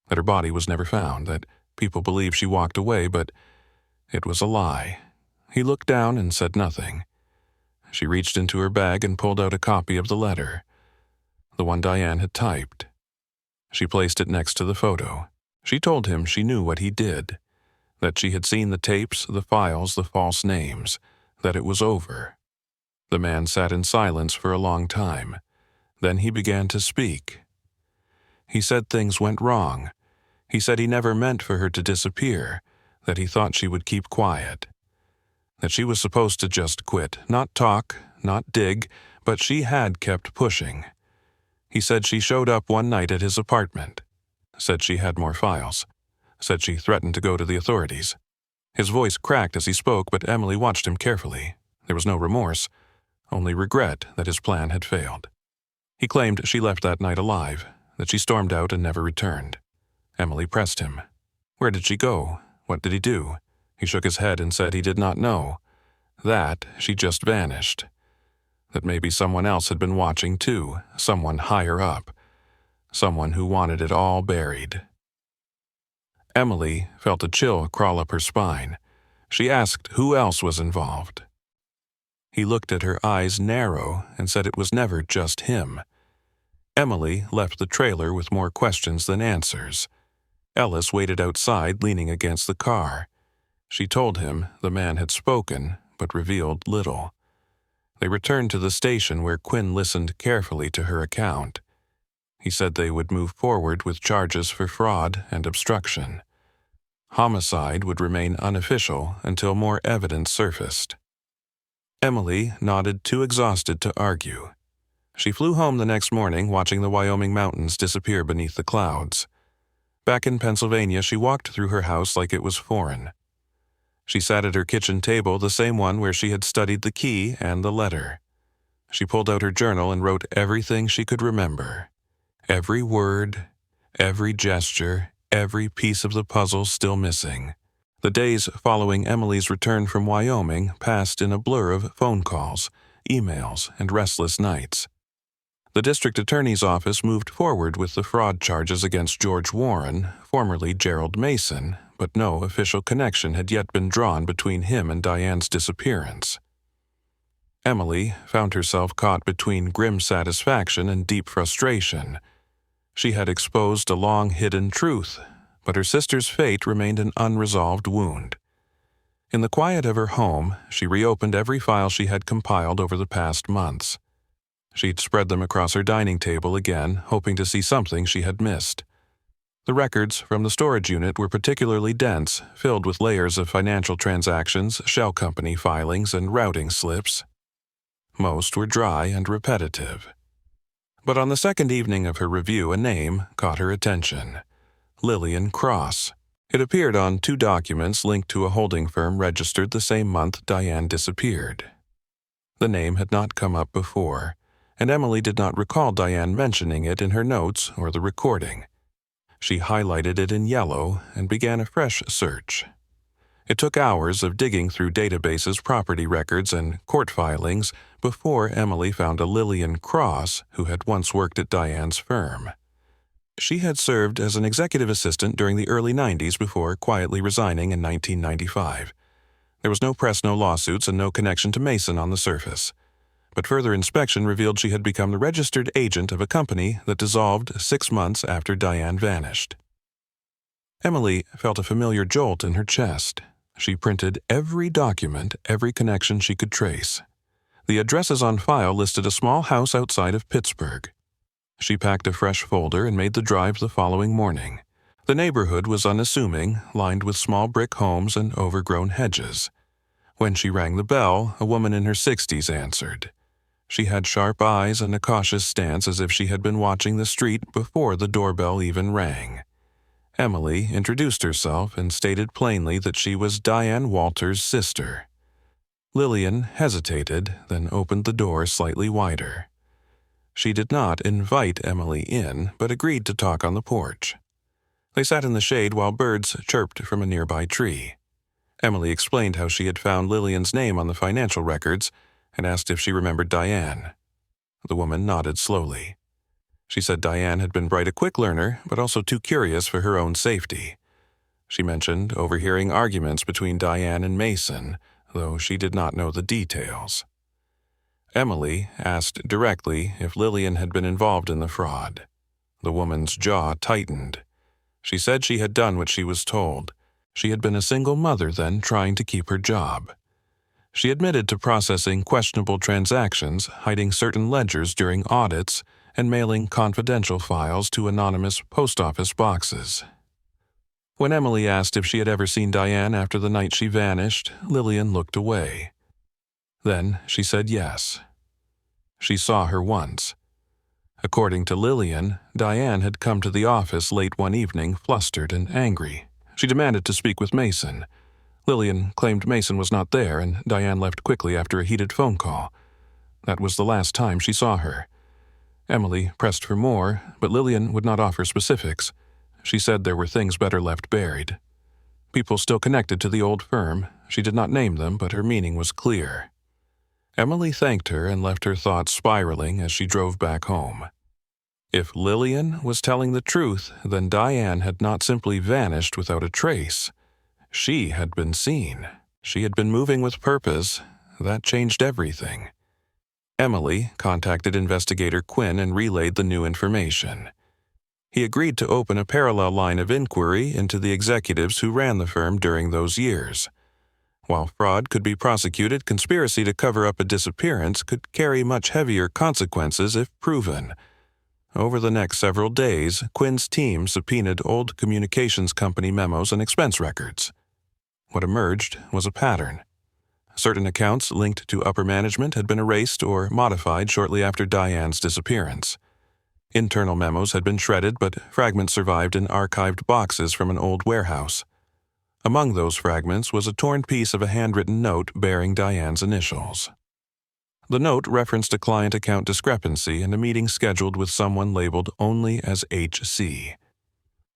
that her body was never found, that people believed she walked away, but it was a lie. He looked down and said nothing. She reached into her bag and pulled out a copy of the letter, the one Diane had typed. She placed it next to the photo. She told him she knew what he did, that she had seen the tapes, the files, the false names, that it was over. The man sat in silence for a long time. Then he began to speak. He said things went wrong. He said he never meant for her to disappear, that he thought she would keep quiet, that she was supposed to just quit, not talk, not dig, but she had kept pushing. He said she showed up one night at his apartment, said she had more files, said she threatened to go to the authorities. His voice cracked as he spoke, but Emily watched him carefully. There was no remorse, only regret that his plan had failed. He claimed she left that night alive, that she stormed out and never returned. Emily pressed him. Where did she go? What did he do? He shook his head and said he did not know. That she just vanished. That maybe someone else had been watching too, someone higher up. Someone who wanted it all buried. Emily felt a chill crawl up her spine. She asked who else was involved. He looked at her eyes narrow and said it was never just him. Emily left the trailer with more questions than answers. Ellis waited outside, leaning against the car. She told him the man had spoken, but revealed little. They returned to the station where Quinn listened carefully to her account. He said they would move forward with charges for fraud and obstruction. Homicide would remain unofficial until more evidence surfaced. Emily nodded, too exhausted to argue. She flew home the next morning, watching the Wyoming mountains disappear beneath the clouds. Back in Pennsylvania, she walked through her house like it was foreign. She sat at her kitchen table, the same one where she had studied the key and the letter. She pulled out her journal and wrote everything she could remember. Every word, every gesture, every piece of the puzzle still missing. The days following Emily's return from Wyoming passed in a blur of phone calls, emails, and restless nights. The district attorney's office moved forward with the fraud charges against George Warren, formerly Gerald Mason, but no official connection had yet been drawn between him and Diane's disappearance. Emily found herself caught between grim satisfaction and deep frustration. She had exposed a long-hidden truth, but her sister's fate remained an unresolved wound. In the quiet of her home, she reopened every file she had compiled over the past months. She'd spread them across her dining table again, hoping to see something she had missed. The records from the storage unit were particularly dense, filled with layers of financial transactions, shell company filings, and routing slips. Most were dry and repetitive. But on the second evening of her review, a name caught her attention. Lillian Cross. It appeared on 2 documents linked to a holding firm registered the same month Diane disappeared. The name had not come up before, and Emily did not recall Diane mentioning it in her notes or the recording. She highlighted it in yellow and began a fresh search. It took hours of digging through databases, property records, and court filings before Emily found a Lillian Cross who had once worked at Diane's firm. She had served as an executive assistant during the early 90s before quietly resigning in 1995. There was no press, no lawsuits, and no connection to Mason on the surface. But further inspection revealed she had become the registered agent of a company that dissolved 6 months after Diane vanished. Emily felt a familiar jolt in her chest. She printed every document, every connection she could trace. The addresses on file listed a small house outside of Pittsburgh. She packed a fresh folder and made the drive the following morning. The neighborhood was unassuming, lined with small brick homes and overgrown hedges. When she rang the bell, a woman in her 60s answered. She had sharp eyes and a cautious stance as if she had been watching the street before the doorbell even rang. Emily introduced herself and stated plainly that she was Diane Walters' sister. Lillian hesitated, then opened the door slightly wider. She did not invite Emily in, but agreed to talk on the porch. They sat in the shade while birds chirped from a nearby tree. Emily explained how she had found Lillian's name on the financial records and asked if she remembered Diane. The woman nodded slowly. She said Diane had been bright, a quick learner, but also too curious for her own safety. She mentioned overhearing arguments between Diane and Mason, though she did not know the details. Emily asked directly if Lillian had been involved in the fraud. The woman's jaw tightened. She said she had done what she was told. She had been a single mother then, trying to keep her job. She admitted to processing questionable transactions, hiding certain ledgers during audits, and mailing confidential files to anonymous post office boxes. When Emily asked if she had ever seen Diane after the night she vanished, Lillian looked away. Then she said yes. She saw her once. According to Lillian, Diane had come to the office late one evening, flustered and angry. She demanded to speak with Mason. Lillian claimed Mason was not there, and Diane left quickly after a heated phone call. That was the last time she saw her. Emily pressed for more, but Lillian would not offer specifics. She said there were things better left buried. People still connected to the old firm. She did not name them, but her meaning was clear. Emily thanked her and left her thoughts spiraling as she drove back home. If Lillian was telling the truth, then Diane had not simply vanished without a trace. She had been seen. She had been moving with purpose. That changed everything. Emily contacted investigator Quinn and relayed the new information. He agreed to open a parallel line of inquiry into the executives who ran the firm during those years. While fraud could be prosecuted, conspiracy to cover up a disappearance could carry much heavier consequences if proven. Over the next several days, Quinn's team subpoenaed old communications company memos and expense records. What emerged was a pattern. Certain accounts linked to upper management had been erased or modified shortly after Diane's disappearance. Internal memos had been shredded, but fragments survived in archived boxes from an old warehouse. Among those fragments was a torn piece of a handwritten note bearing Diane's initials. The note referenced a client account discrepancy and a meeting scheduled with someone labeled only as HC.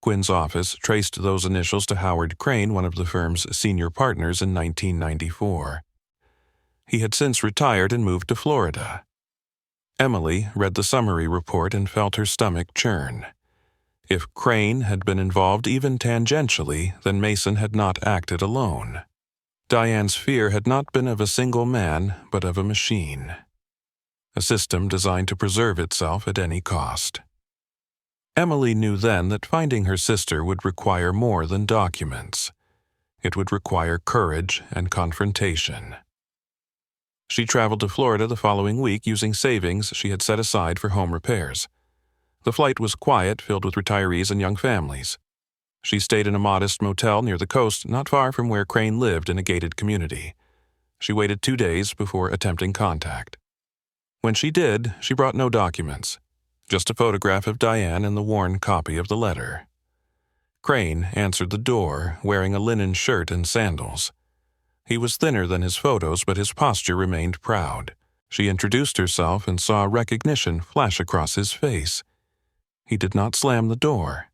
Quinn's office traced those initials to Howard Crane, one of the firm's senior partners, in 1994. He had since retired and moved to Florida. Emily read the summary report and felt her stomach churn. If Crane had been involved even tangentially, then Mason had not acted alone. Diane's fear had not been of a single man, but of a machine. A system designed to preserve itself at any cost. Emily knew then that finding her sister would require more than documents. It would require courage and confrontation. She traveled to Florida the following week using savings she had set aside for home repairs. The flight was quiet, filled with retirees and young families. She stayed in a modest motel near the coast, not far from where Crane lived in a gated community. She waited 2 days before attempting contact. When she did, she brought no documents, just a photograph of Diane and the worn copy of the letter. Crane answered the door, wearing a linen shirt and sandals. He was thinner than his photos, but his posture remained proud. She introduced herself and saw recognition flash across his face. He did not slam the door.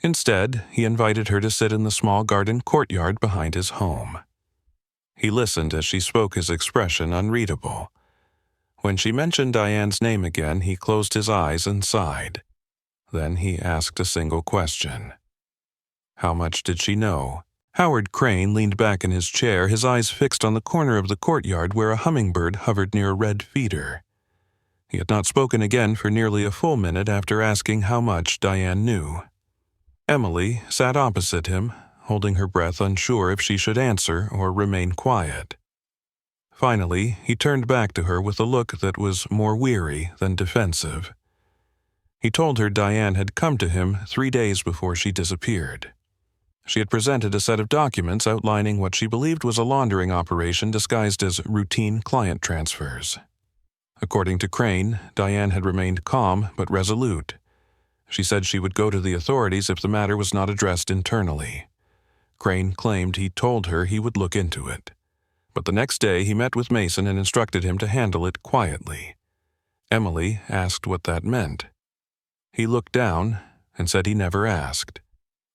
Instead, he invited her to sit in the small garden courtyard behind his home. He listened as she spoke, his expression unreadable. When she mentioned Diane's name again, he closed his eyes and sighed. Then he asked a single question. How much did she know? Howard Crane leaned back in his chair, his eyes fixed on the corner of the courtyard where a hummingbird hovered near a red feeder. He had not spoken again for nearly a full minute after asking how much Diane knew. Emily sat opposite him, holding her breath, unsure if she should answer or remain quiet. Finally, he turned back to her with a look that was more weary than defensive. He told her Diane had come to him 3 days before she disappeared. She had presented a set of documents outlining what she believed was a laundering operation disguised as routine client transfers. According to Crane, Diane had remained calm but resolute. She said she would go to the authorities if the matter was not addressed internally. Crane claimed he told her he would look into it. But the next day he met with Mason and instructed him to handle it quietly. Emily asked what that meant. He looked down and said he never asked.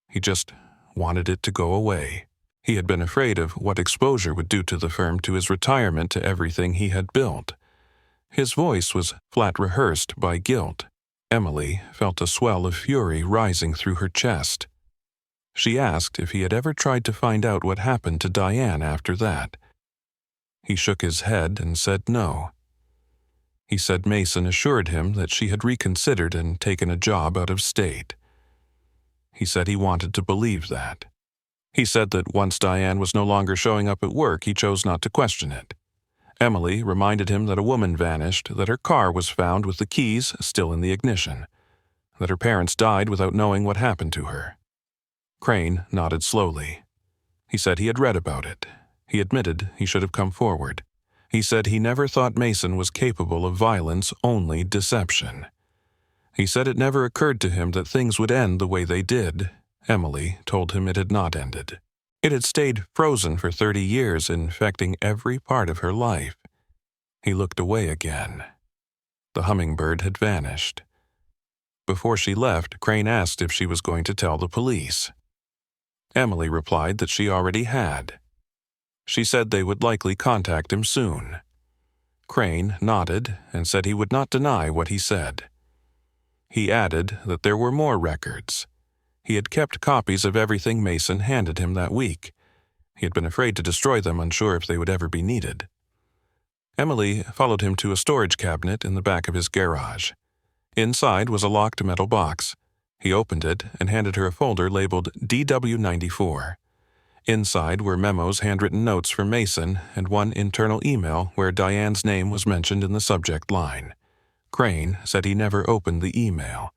He just wanted it to go away. He had been afraid of what exposure would do to the firm, to his retirement, to everything he had built. His voice was flat rehearsed by guilt. Emily felt a swell of fury rising through her chest. She asked if he had ever tried to find out what happened to Diane after that. He shook his head and said no. He said Mason assured him that she had reconsidered and taken a job out of state. He said he wanted to believe that. He said that once Diane was no longer showing up at work, he chose not to question it. Emily reminded him that a woman vanished, that her car was found with the keys still in the ignition, that her parents died without knowing what happened to her. Crane nodded slowly. He said he had read about it. He admitted he should have come forward. He said he never thought Mason was capable of violence, only deception. He said it never occurred to him that things would end the way they did. Emily told him it had not ended. It had stayed frozen for 30 years, infecting every part of her life. He looked away again. The hummingbird had vanished. Before she left, Crane asked if she was going to tell the police. Emily replied that she already had. She said they would likely contact him soon. Crane nodded and said he would not deny what he said. He added that there were more records. He had kept copies of everything Mason handed him that week. He had been afraid to destroy them, unsure if they would ever be needed. Emily followed him to a storage cabinet in the back of his garage. Inside was a locked metal box. He opened it and handed her a folder labeled DW94. Inside were Memo's handwritten notes from Mason and one internal email where Diane's name was mentioned in the subject line. Crane said he never opened the email.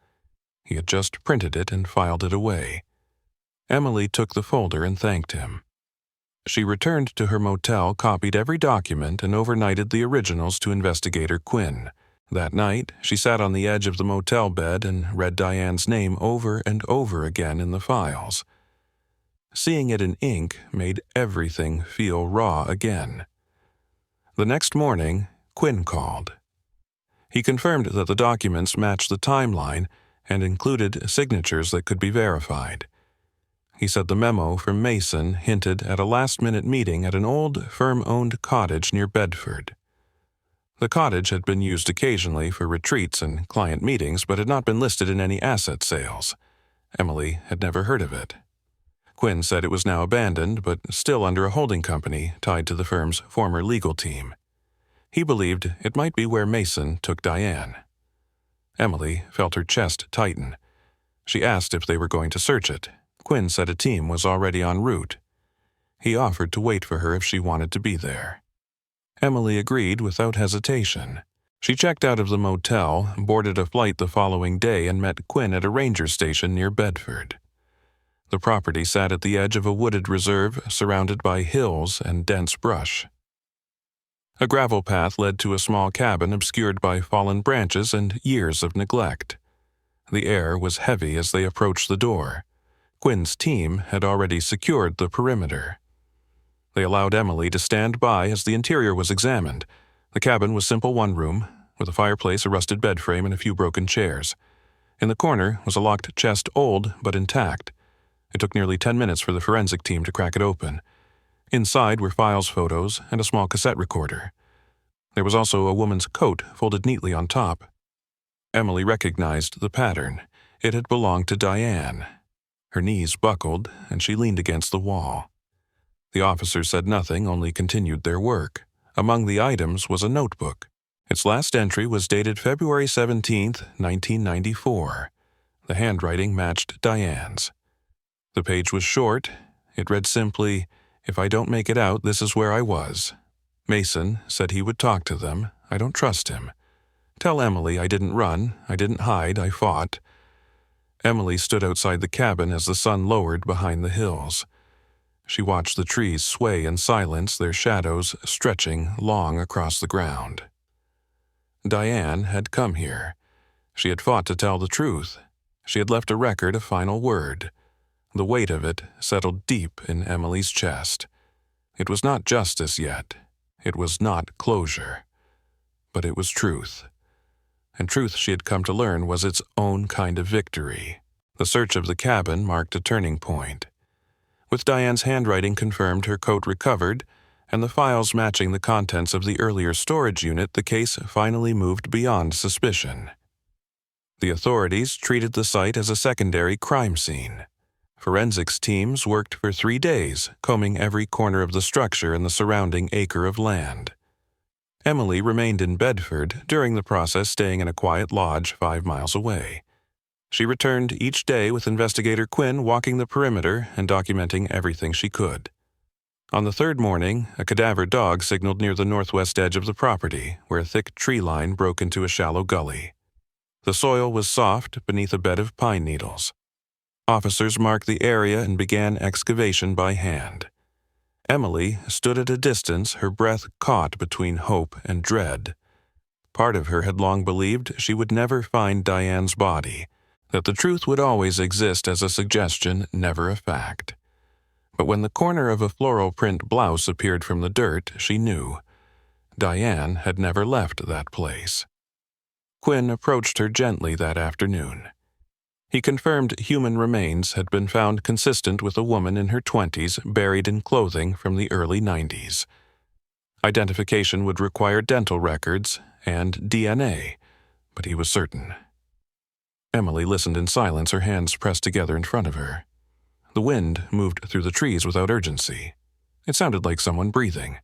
He had just printed it and filed it away. Emily took the folder and thanked him. She returned to her motel, copied every document, and overnighted the originals to Investigator Quinn. That night, she sat on the edge of the motel bed and read Diane's name over and over again in the files. Seeing it in ink made everything feel raw again. The next morning, Quinn called. He confirmed that the documents matched the timeline and included signatures that could be verified. He said the memo from Mason hinted at a last-minute meeting at an old, firm-owned cottage near Bedford. The cottage had been used occasionally for retreats and client meetings, but had not been listed in any asset sales. Emily had never heard of it. Quinn said it was now abandoned, but still under a holding company tied to the firm's former legal team. He believed it might be where Mason took Diane. Emily felt her chest tighten. She asked if they were going to search it. Quinn said a team was already en route. He offered to wait for her if she wanted to be there. Emily agreed without hesitation. She checked out of the motel, boarded a flight the following day, and met Quinn at a ranger station near Bedford. The property sat at the edge of a wooded reserve surrounded by hills and dense brush. A gravel path led to a small cabin obscured by fallen branches and years of neglect. The air was heavy as they approached the door. Quinn's team had already secured the perimeter. They allowed Emily to stand by as the interior was examined. The cabin was simple one-room, with a fireplace, a rusted bed frame, and a few broken chairs. In the corner was a locked chest, old but intact. It took nearly 10 minutes for the forensic team to crack it open. Inside were files, photos, and a small cassette recorder. There was also a woman's coat folded neatly on top. Emily recognized the pattern. It had belonged to Diane. Her knees buckled, and she leaned against the wall. The officers said nothing, only continued their work. Among the items was a notebook. Its last entry was dated February 17, 1994. The handwriting matched Diane's. The page was short. It read simply, "If I don't make it out, this is where I was. Mason said he would talk to them. I don't trust him. Tell Emily I didn't run, I didn't hide, I fought." Emily stood outside the cabin as the sun lowered behind the hills. She watched the trees sway in silence, their shadows stretching long across the ground. Diane had come here. She had fought to tell the truth. She had left a record, a final word. The weight of it settled deep in Emily's chest. It was not justice yet. It was not closure. But it was truth. And truth, she had come to learn, was its own kind of victory. The search of the cabin marked a turning point. With Diane's handwriting confirmed, her coat recovered, and the files matching the contents of the earlier storage unit, the case finally moved beyond suspicion. The authorities treated the site as a secondary crime scene. Forensics teams worked for 3 days, combing every corner of the structure and the surrounding acre of land. Emily remained in Bedford, during the process staying in a quiet lodge 5 miles away. She returned each day with Investigator Quinn walking the perimeter and documenting everything she could. On the third morning, a cadaver dog signaled near the northwest edge of the property, where a thick tree line broke into a shallow gully. The soil was soft beneath a bed of pine needles. Officers marked the area and began excavation by hand. Emily stood at a distance, her breath caught between hope and dread. Part of her had long believed she would never find Diane's body, that the truth would always exist as a suggestion, never a fact. But when the corner of a floral print blouse appeared from the dirt, she knew. Diane had never left that place. Quinn approached her gently that afternoon. He confirmed human remains had been found consistent with a woman in her 20s buried in clothing from the early 90s. Identification would require dental records and DNA, but he was certain. Emily listened in silence, her hands pressed together in front of her. The wind moved through the trees without urgency. It sounded like someone breathing.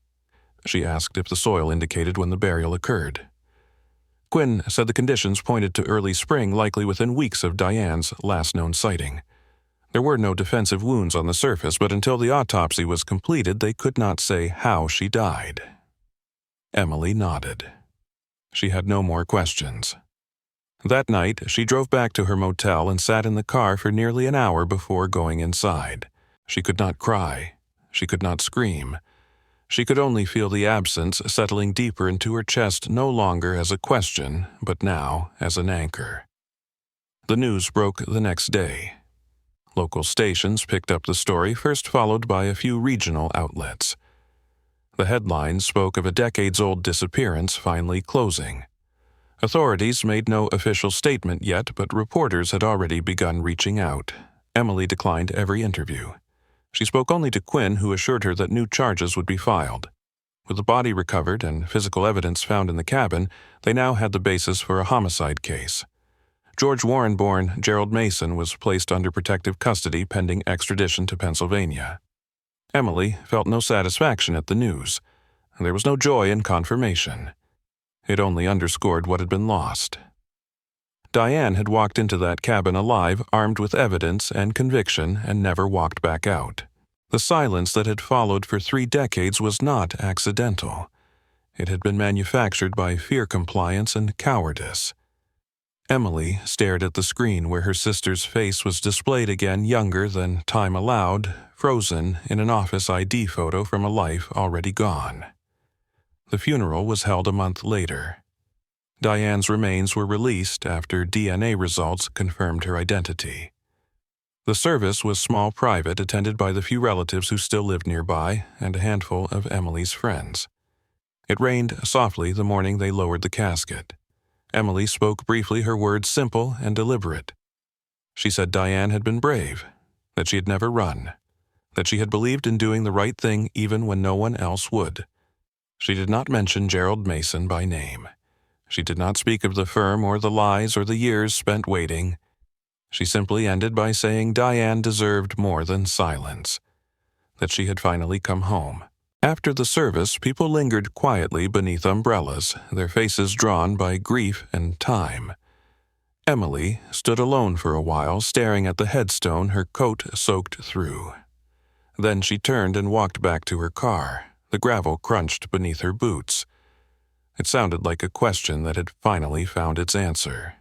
She asked if the soil indicated when the burial occurred. Quinn said the conditions pointed to early spring, likely within weeks of Diane's last known sighting. There were no defensive wounds on the surface, but until the autopsy was completed, they could not say how she died. Emily nodded. She had no more questions. That night, she drove back to her motel and sat in the car for nearly an hour before going inside. She could not cry. She could not scream. She could only feel the absence settling deeper into her chest, no longer as a question, but now as an anchor. The news broke the next day. Local stations picked up the story, first followed by a few regional outlets. The headlines spoke of a decades-old disappearance finally closing. Authorities made no official statement yet, but reporters had already begun reaching out. Emily declined every interview. She spoke only to Quinn, who assured her that new charges would be filed. With the body recovered and physical evidence found in the cabin, they now had the basis for a homicide case. George Warren-born Gerald Mason was placed under protective custody pending extradition to Pennsylvania. Emily felt no satisfaction at the news. There was no joy in confirmation. It only underscored what had been lost. Diane had walked into that cabin alive, armed with evidence and conviction, and never walked back out. The silence that had followed for 3 decades was not accidental. It had been manufactured by fear compliance and cowardice. Emily stared at the screen where her sister's face was displayed again, younger than time allowed, frozen in an office ID photo from a life already gone. The funeral was held a month later. Diane's remains were released after DNA results confirmed her identity. The service was small private, attended by the few relatives who still lived nearby and a handful of Emily's friends. It rained softly the morning they lowered the casket. Emily spoke briefly, her words simple and deliberate. She said Diane had been brave, that she had never run, that she had believed in doing the right thing even when no one else would. She did not mention Gerald Mason by name. She did not speak of the firm or the lies or the years spent waiting. She simply ended by saying Diane deserved more than silence, that she had finally come home. After the service, people lingered quietly beneath umbrellas, their faces drawn by grief and time. Emily stood alone for a while, staring at the headstone, her coat soaked through. Then she turned and walked back to her car. The gravel crunched beneath her boots. It sounded like a question that had finally found its answer.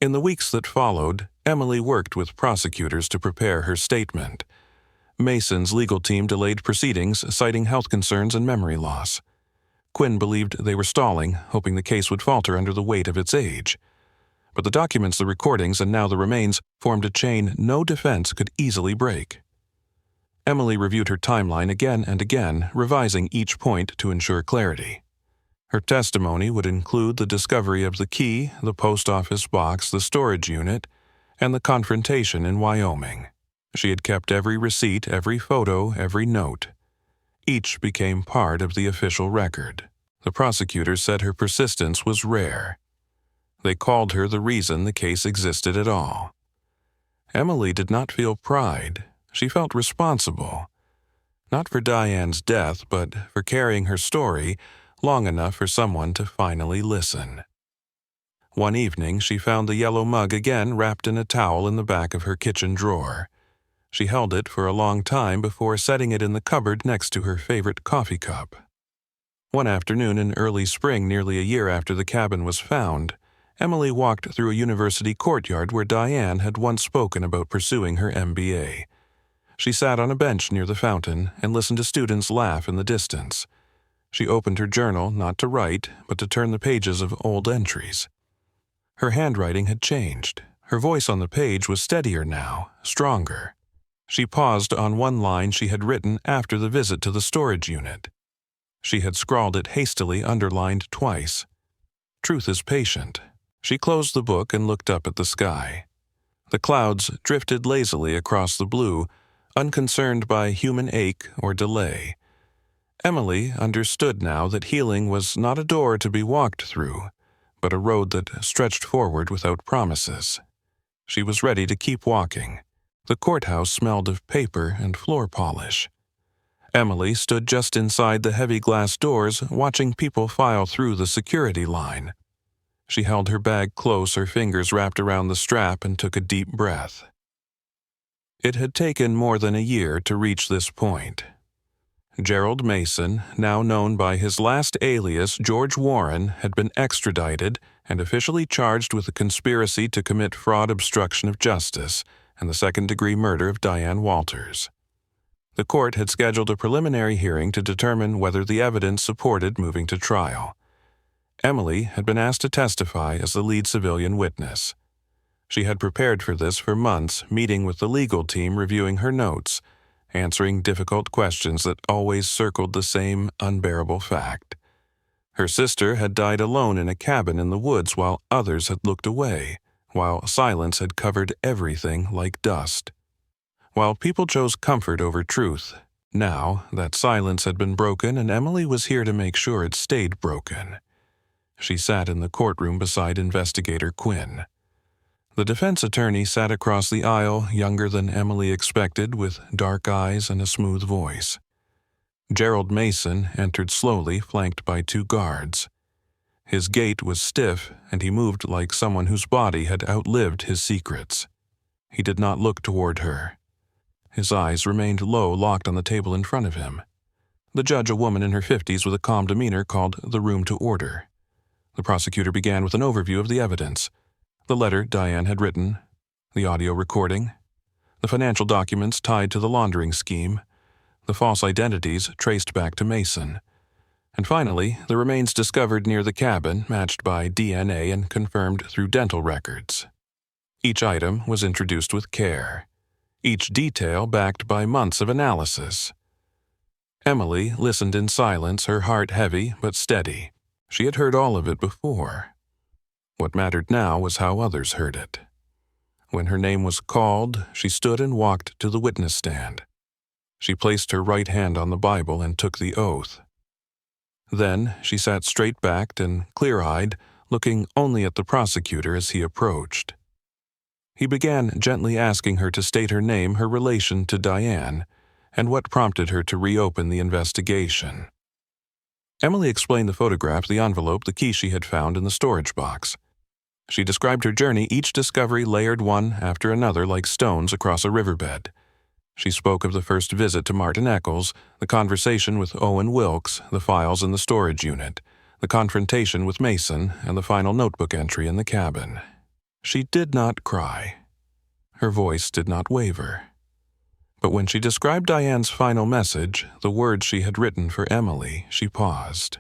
In the weeks that followed, Emily worked with prosecutors to prepare her statement. Mason's legal team delayed proceedings, citing health concerns and memory loss. Quinn believed they were stalling, hoping the case would falter under the weight of its age. But the documents, the recordings, and now the remains formed a chain no defense could easily break. Emily reviewed her timeline again and again, revising each point to ensure clarity. Her testimony would include the discovery of the key, the post office box, the storage unit, and the confrontation in Wyoming. She had kept every receipt, every photo, every note. Each became part of the official record. The prosecutors said her persistence was rare. They called her the reason the case existed at all. Emily did not feel pride. She felt responsible. Not for Diane's death, but for carrying her story long enough for someone to finally listen. One evening, she found the yellow mug again wrapped in a towel in the back of her kitchen drawer. She held it for a long time before setting it in the cupboard next to her favorite coffee cup. One afternoon in early spring, nearly a year after the cabin was found, Emily walked through a university courtyard where Diane had once spoken about pursuing her MBA. She sat on a bench near the fountain and listened to students laugh in the distance. She opened her journal not to write, but to turn the pages of old entries. Her handwriting had changed. Her voice on the page was steadier now, stronger. She paused on one line she had written after the visit to the storage unit. She had scrawled it hastily, underlined twice. Truth is patient. She closed the book and looked up at the sky. The clouds drifted lazily across the blue, unconcerned by human ache or delay. Emily understood now that healing was not a door to be walked through, but a road that stretched forward without promises. She was ready to keep walking. The courthouse smelled of paper and floor polish. Emily stood just inside the heavy glass doors, watching people file through the security line. She held her bag close, her fingers wrapped around the strap, and took a deep breath. It had taken more than a year to reach this point. Gerald Mason, now known by his last alias George Warren, had been extradited and officially charged with a conspiracy to commit fraud, obstruction of justice, and the second-degree murder of Diane Walters. The court had scheduled a preliminary hearing to determine whether the evidence supported moving to trial. Emily had been asked to testify as the lead civilian witness. She had prepared for this for months, meeting with the legal team, reviewing her notes, answering difficult questions that always circled the same unbearable fact. Her sister had died alone in a cabin in the woods while others had looked away, while silence had covered everything like dust. While people chose comfort over truth, now that silence had been broken, and Emily was here to make sure it stayed broken. She sat in the courtroom beside Investigator Quinn. The defense attorney sat across the aisle, younger than Emily expected, with dark eyes and a smooth voice. Gerald Mason entered slowly, flanked by 2 guards. His gait was stiff, and he moved like someone whose body had outlived his secrets. He did not look toward her. His eyes remained low, locked on the table in front of him. The judge, a woman in her 50s with a calm demeanor, called the room to order. The prosecutor began with an overview of the evidence: the letter Diane had written, the audio recording, the financial documents tied to the laundering scheme, the false identities traced back to Mason, and finally, the remains discovered near the cabin, matched by DNA and confirmed through dental records. Each item was introduced with care, each detail backed by months of analysis. Emily listened in silence, her heart heavy but steady. She had heard all of it before. What mattered now was how others heard it. When her name was called, she stood and walked to the witness stand. She placed her right hand on the Bible and took the oath. Then she sat straight-backed and clear-eyed, looking only at the prosecutor as he approached. He began gently asking her to state her name, her relation to Diane, and what prompted her to reopen the investigation. Emily explained the photograph, the envelope, the key she had found in the storage box. She described her journey, each discovery layered one after another like stones across a riverbed. She spoke of the first visit to Martin Eccles, the conversation with Owen Wilkes, the files in the storage unit, the confrontation with Mason, and the final notebook entry in the cabin. She did not cry. Her voice did not waver. But when she described Diane's final message, the words she had written for Emily, she paused.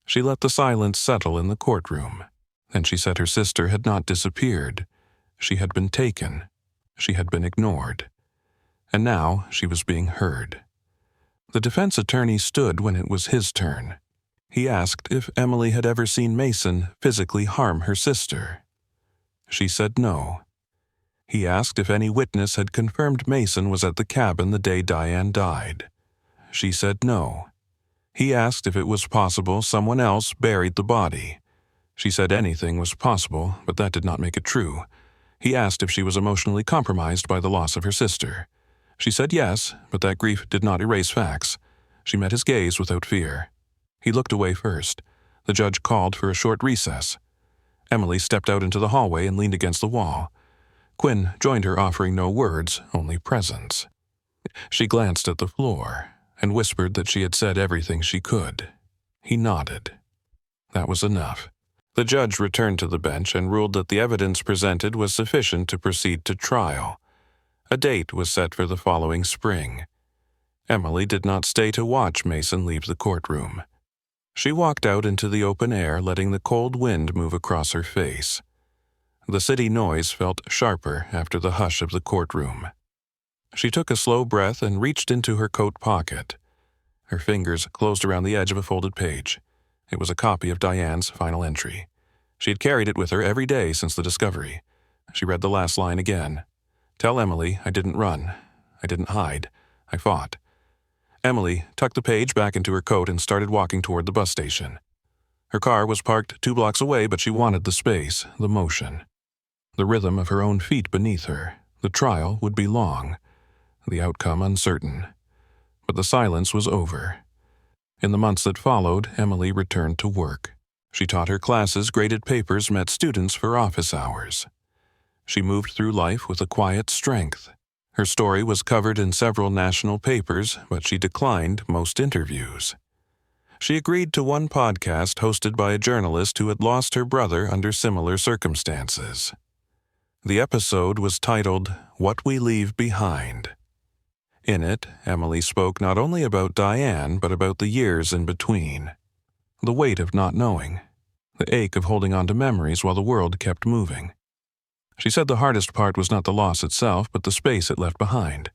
She let the silence settle in the courtroom. Then she said her sister had not disappeared. She had been taken. She had been ignored. And now she was being heard. The defense attorney stood when it was his turn. He asked if Emily had ever seen Mason physically harm her sister. She said no. He asked if any witness had confirmed Mason was at the cabin the day Diane died. She said no. He asked if it was possible someone else buried the body. She said anything was possible, but that did not make it true. He asked if she was emotionally compromised by the loss of her sister. She said yes, but that grief did not erase facts. She met his gaze without fear. He looked away first. The judge called for a short recess. Emily stepped out into the hallway and leaned against the wall. Quinn joined her, offering no words, only presence. She glanced at the floor and whispered that she had said everything she could. He nodded. That was enough. The judge returned to the bench and ruled that the evidence presented was sufficient to proceed to trial. A date was set for the following spring. Emily did not stay to watch Mason leave the courtroom. She walked out into the open air, letting the cold wind move across her face. The city noise felt sharper after the hush of the courtroom. She took a slow breath and reached into her coat pocket. Her fingers closed around the edge of a folded page. It was a copy of Diane's final entry. She had carried it with her every day since the discovery. She read the last line again. "Tell Emily I didn't run. I didn't hide. I fought." Emily tucked the page back into her coat and started walking toward the bus station. Her car was parked 2 blocks away, but she wanted the space, the motion. The rhythm of her own feet beneath her. The trial would be long, the outcome uncertain. But the silence was over. In the months that followed, Emily returned to work. She taught her classes, graded papers, met students for office hours. She moved through life with a quiet strength. Her story was covered in several national papers, but she declined most interviews. She agreed to one podcast hosted by a journalist who had lost her brother under similar circumstances. The episode was titled, "What We Leave Behind." In it, Emily spoke not only about Diane, but about the years in between. The weight of not knowing. The ache of holding on to memories while the world kept moving. She said the hardest part was not the loss itself, but the space it left behind.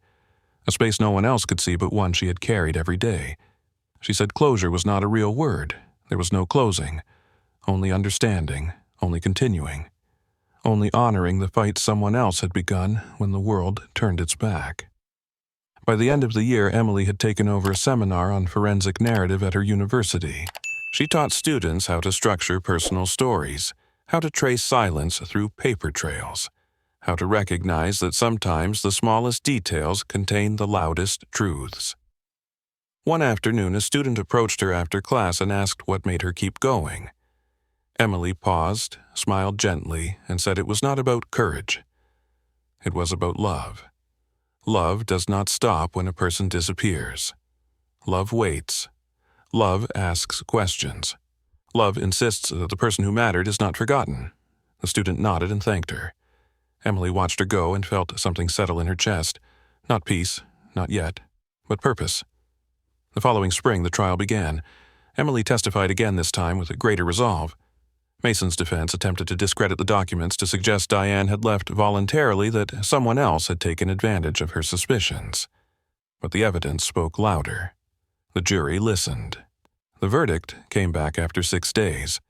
A space no one else could see but one she had carried every day. She said closure was not a real word. There was no closing. Only understanding. Only continuing. Only honoring the fight someone else had begun when the world turned its back. By the end of the year, Emily had taken over a seminar on forensic narrative at her university. She taught students how to structure personal stories, how to trace silence through paper trails, how to recognize that sometimes the smallest details contain the loudest truths. One afternoon, a student approached her after class and asked what made her keep going. Emily paused, smiled gently, and said it was not about courage. It was about love. Love does not stop when a person disappears. Love waits. Love asks questions. Love insists that the person who mattered is not forgotten. The student nodded and thanked her. Emily watched her go and felt something settle in her chest. Not peace, not yet, but purpose. The following spring, the trial began. Emily testified again, this time with a greater resolve. Mason's defense attempted to discredit the documents to suggest Diane had left voluntarily, that someone else had taken advantage of her suspicions. But the evidence spoke louder. The jury listened. The verdict came back after 6 days.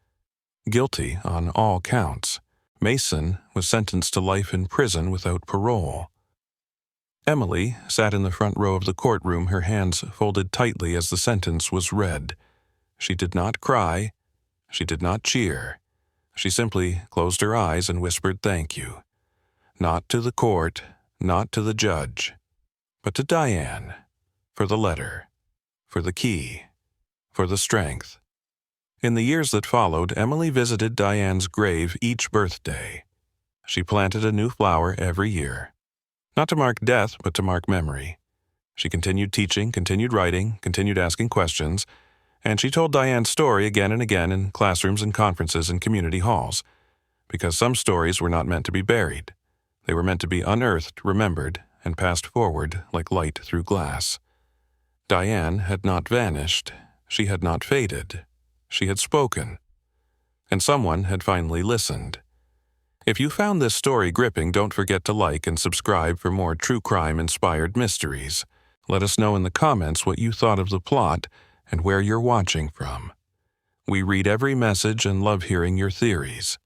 Guilty on all counts. Mason was sentenced to life in prison without parole. Emily sat in the front row of the courtroom, her hands folded tightly as the sentence was read. She did not cry. She did not cheer. She simply closed her eyes and whispered thank you. Not to the court, not to the judge, but to Diane, for the letter, for the key, for the strength. In the years that followed, Emily visited Diane's grave each birthday. She planted a new flower every year. Not to mark death, but to mark memory. She continued teaching, continued writing, continued asking questions, and she told Diane's story again and again in classrooms and conferences and community halls, because some stories were not meant to be buried. They were meant to be unearthed, remembered, and passed forward like light through glass. Diane had not vanished. She had not faded. She had spoken. And someone had finally listened. If you found this story gripping, don't forget to like and subscribe for more true crime-inspired mysteries. Let us know in the comments what you thought of the plot and where you're watching from. We read every message and love hearing your theories.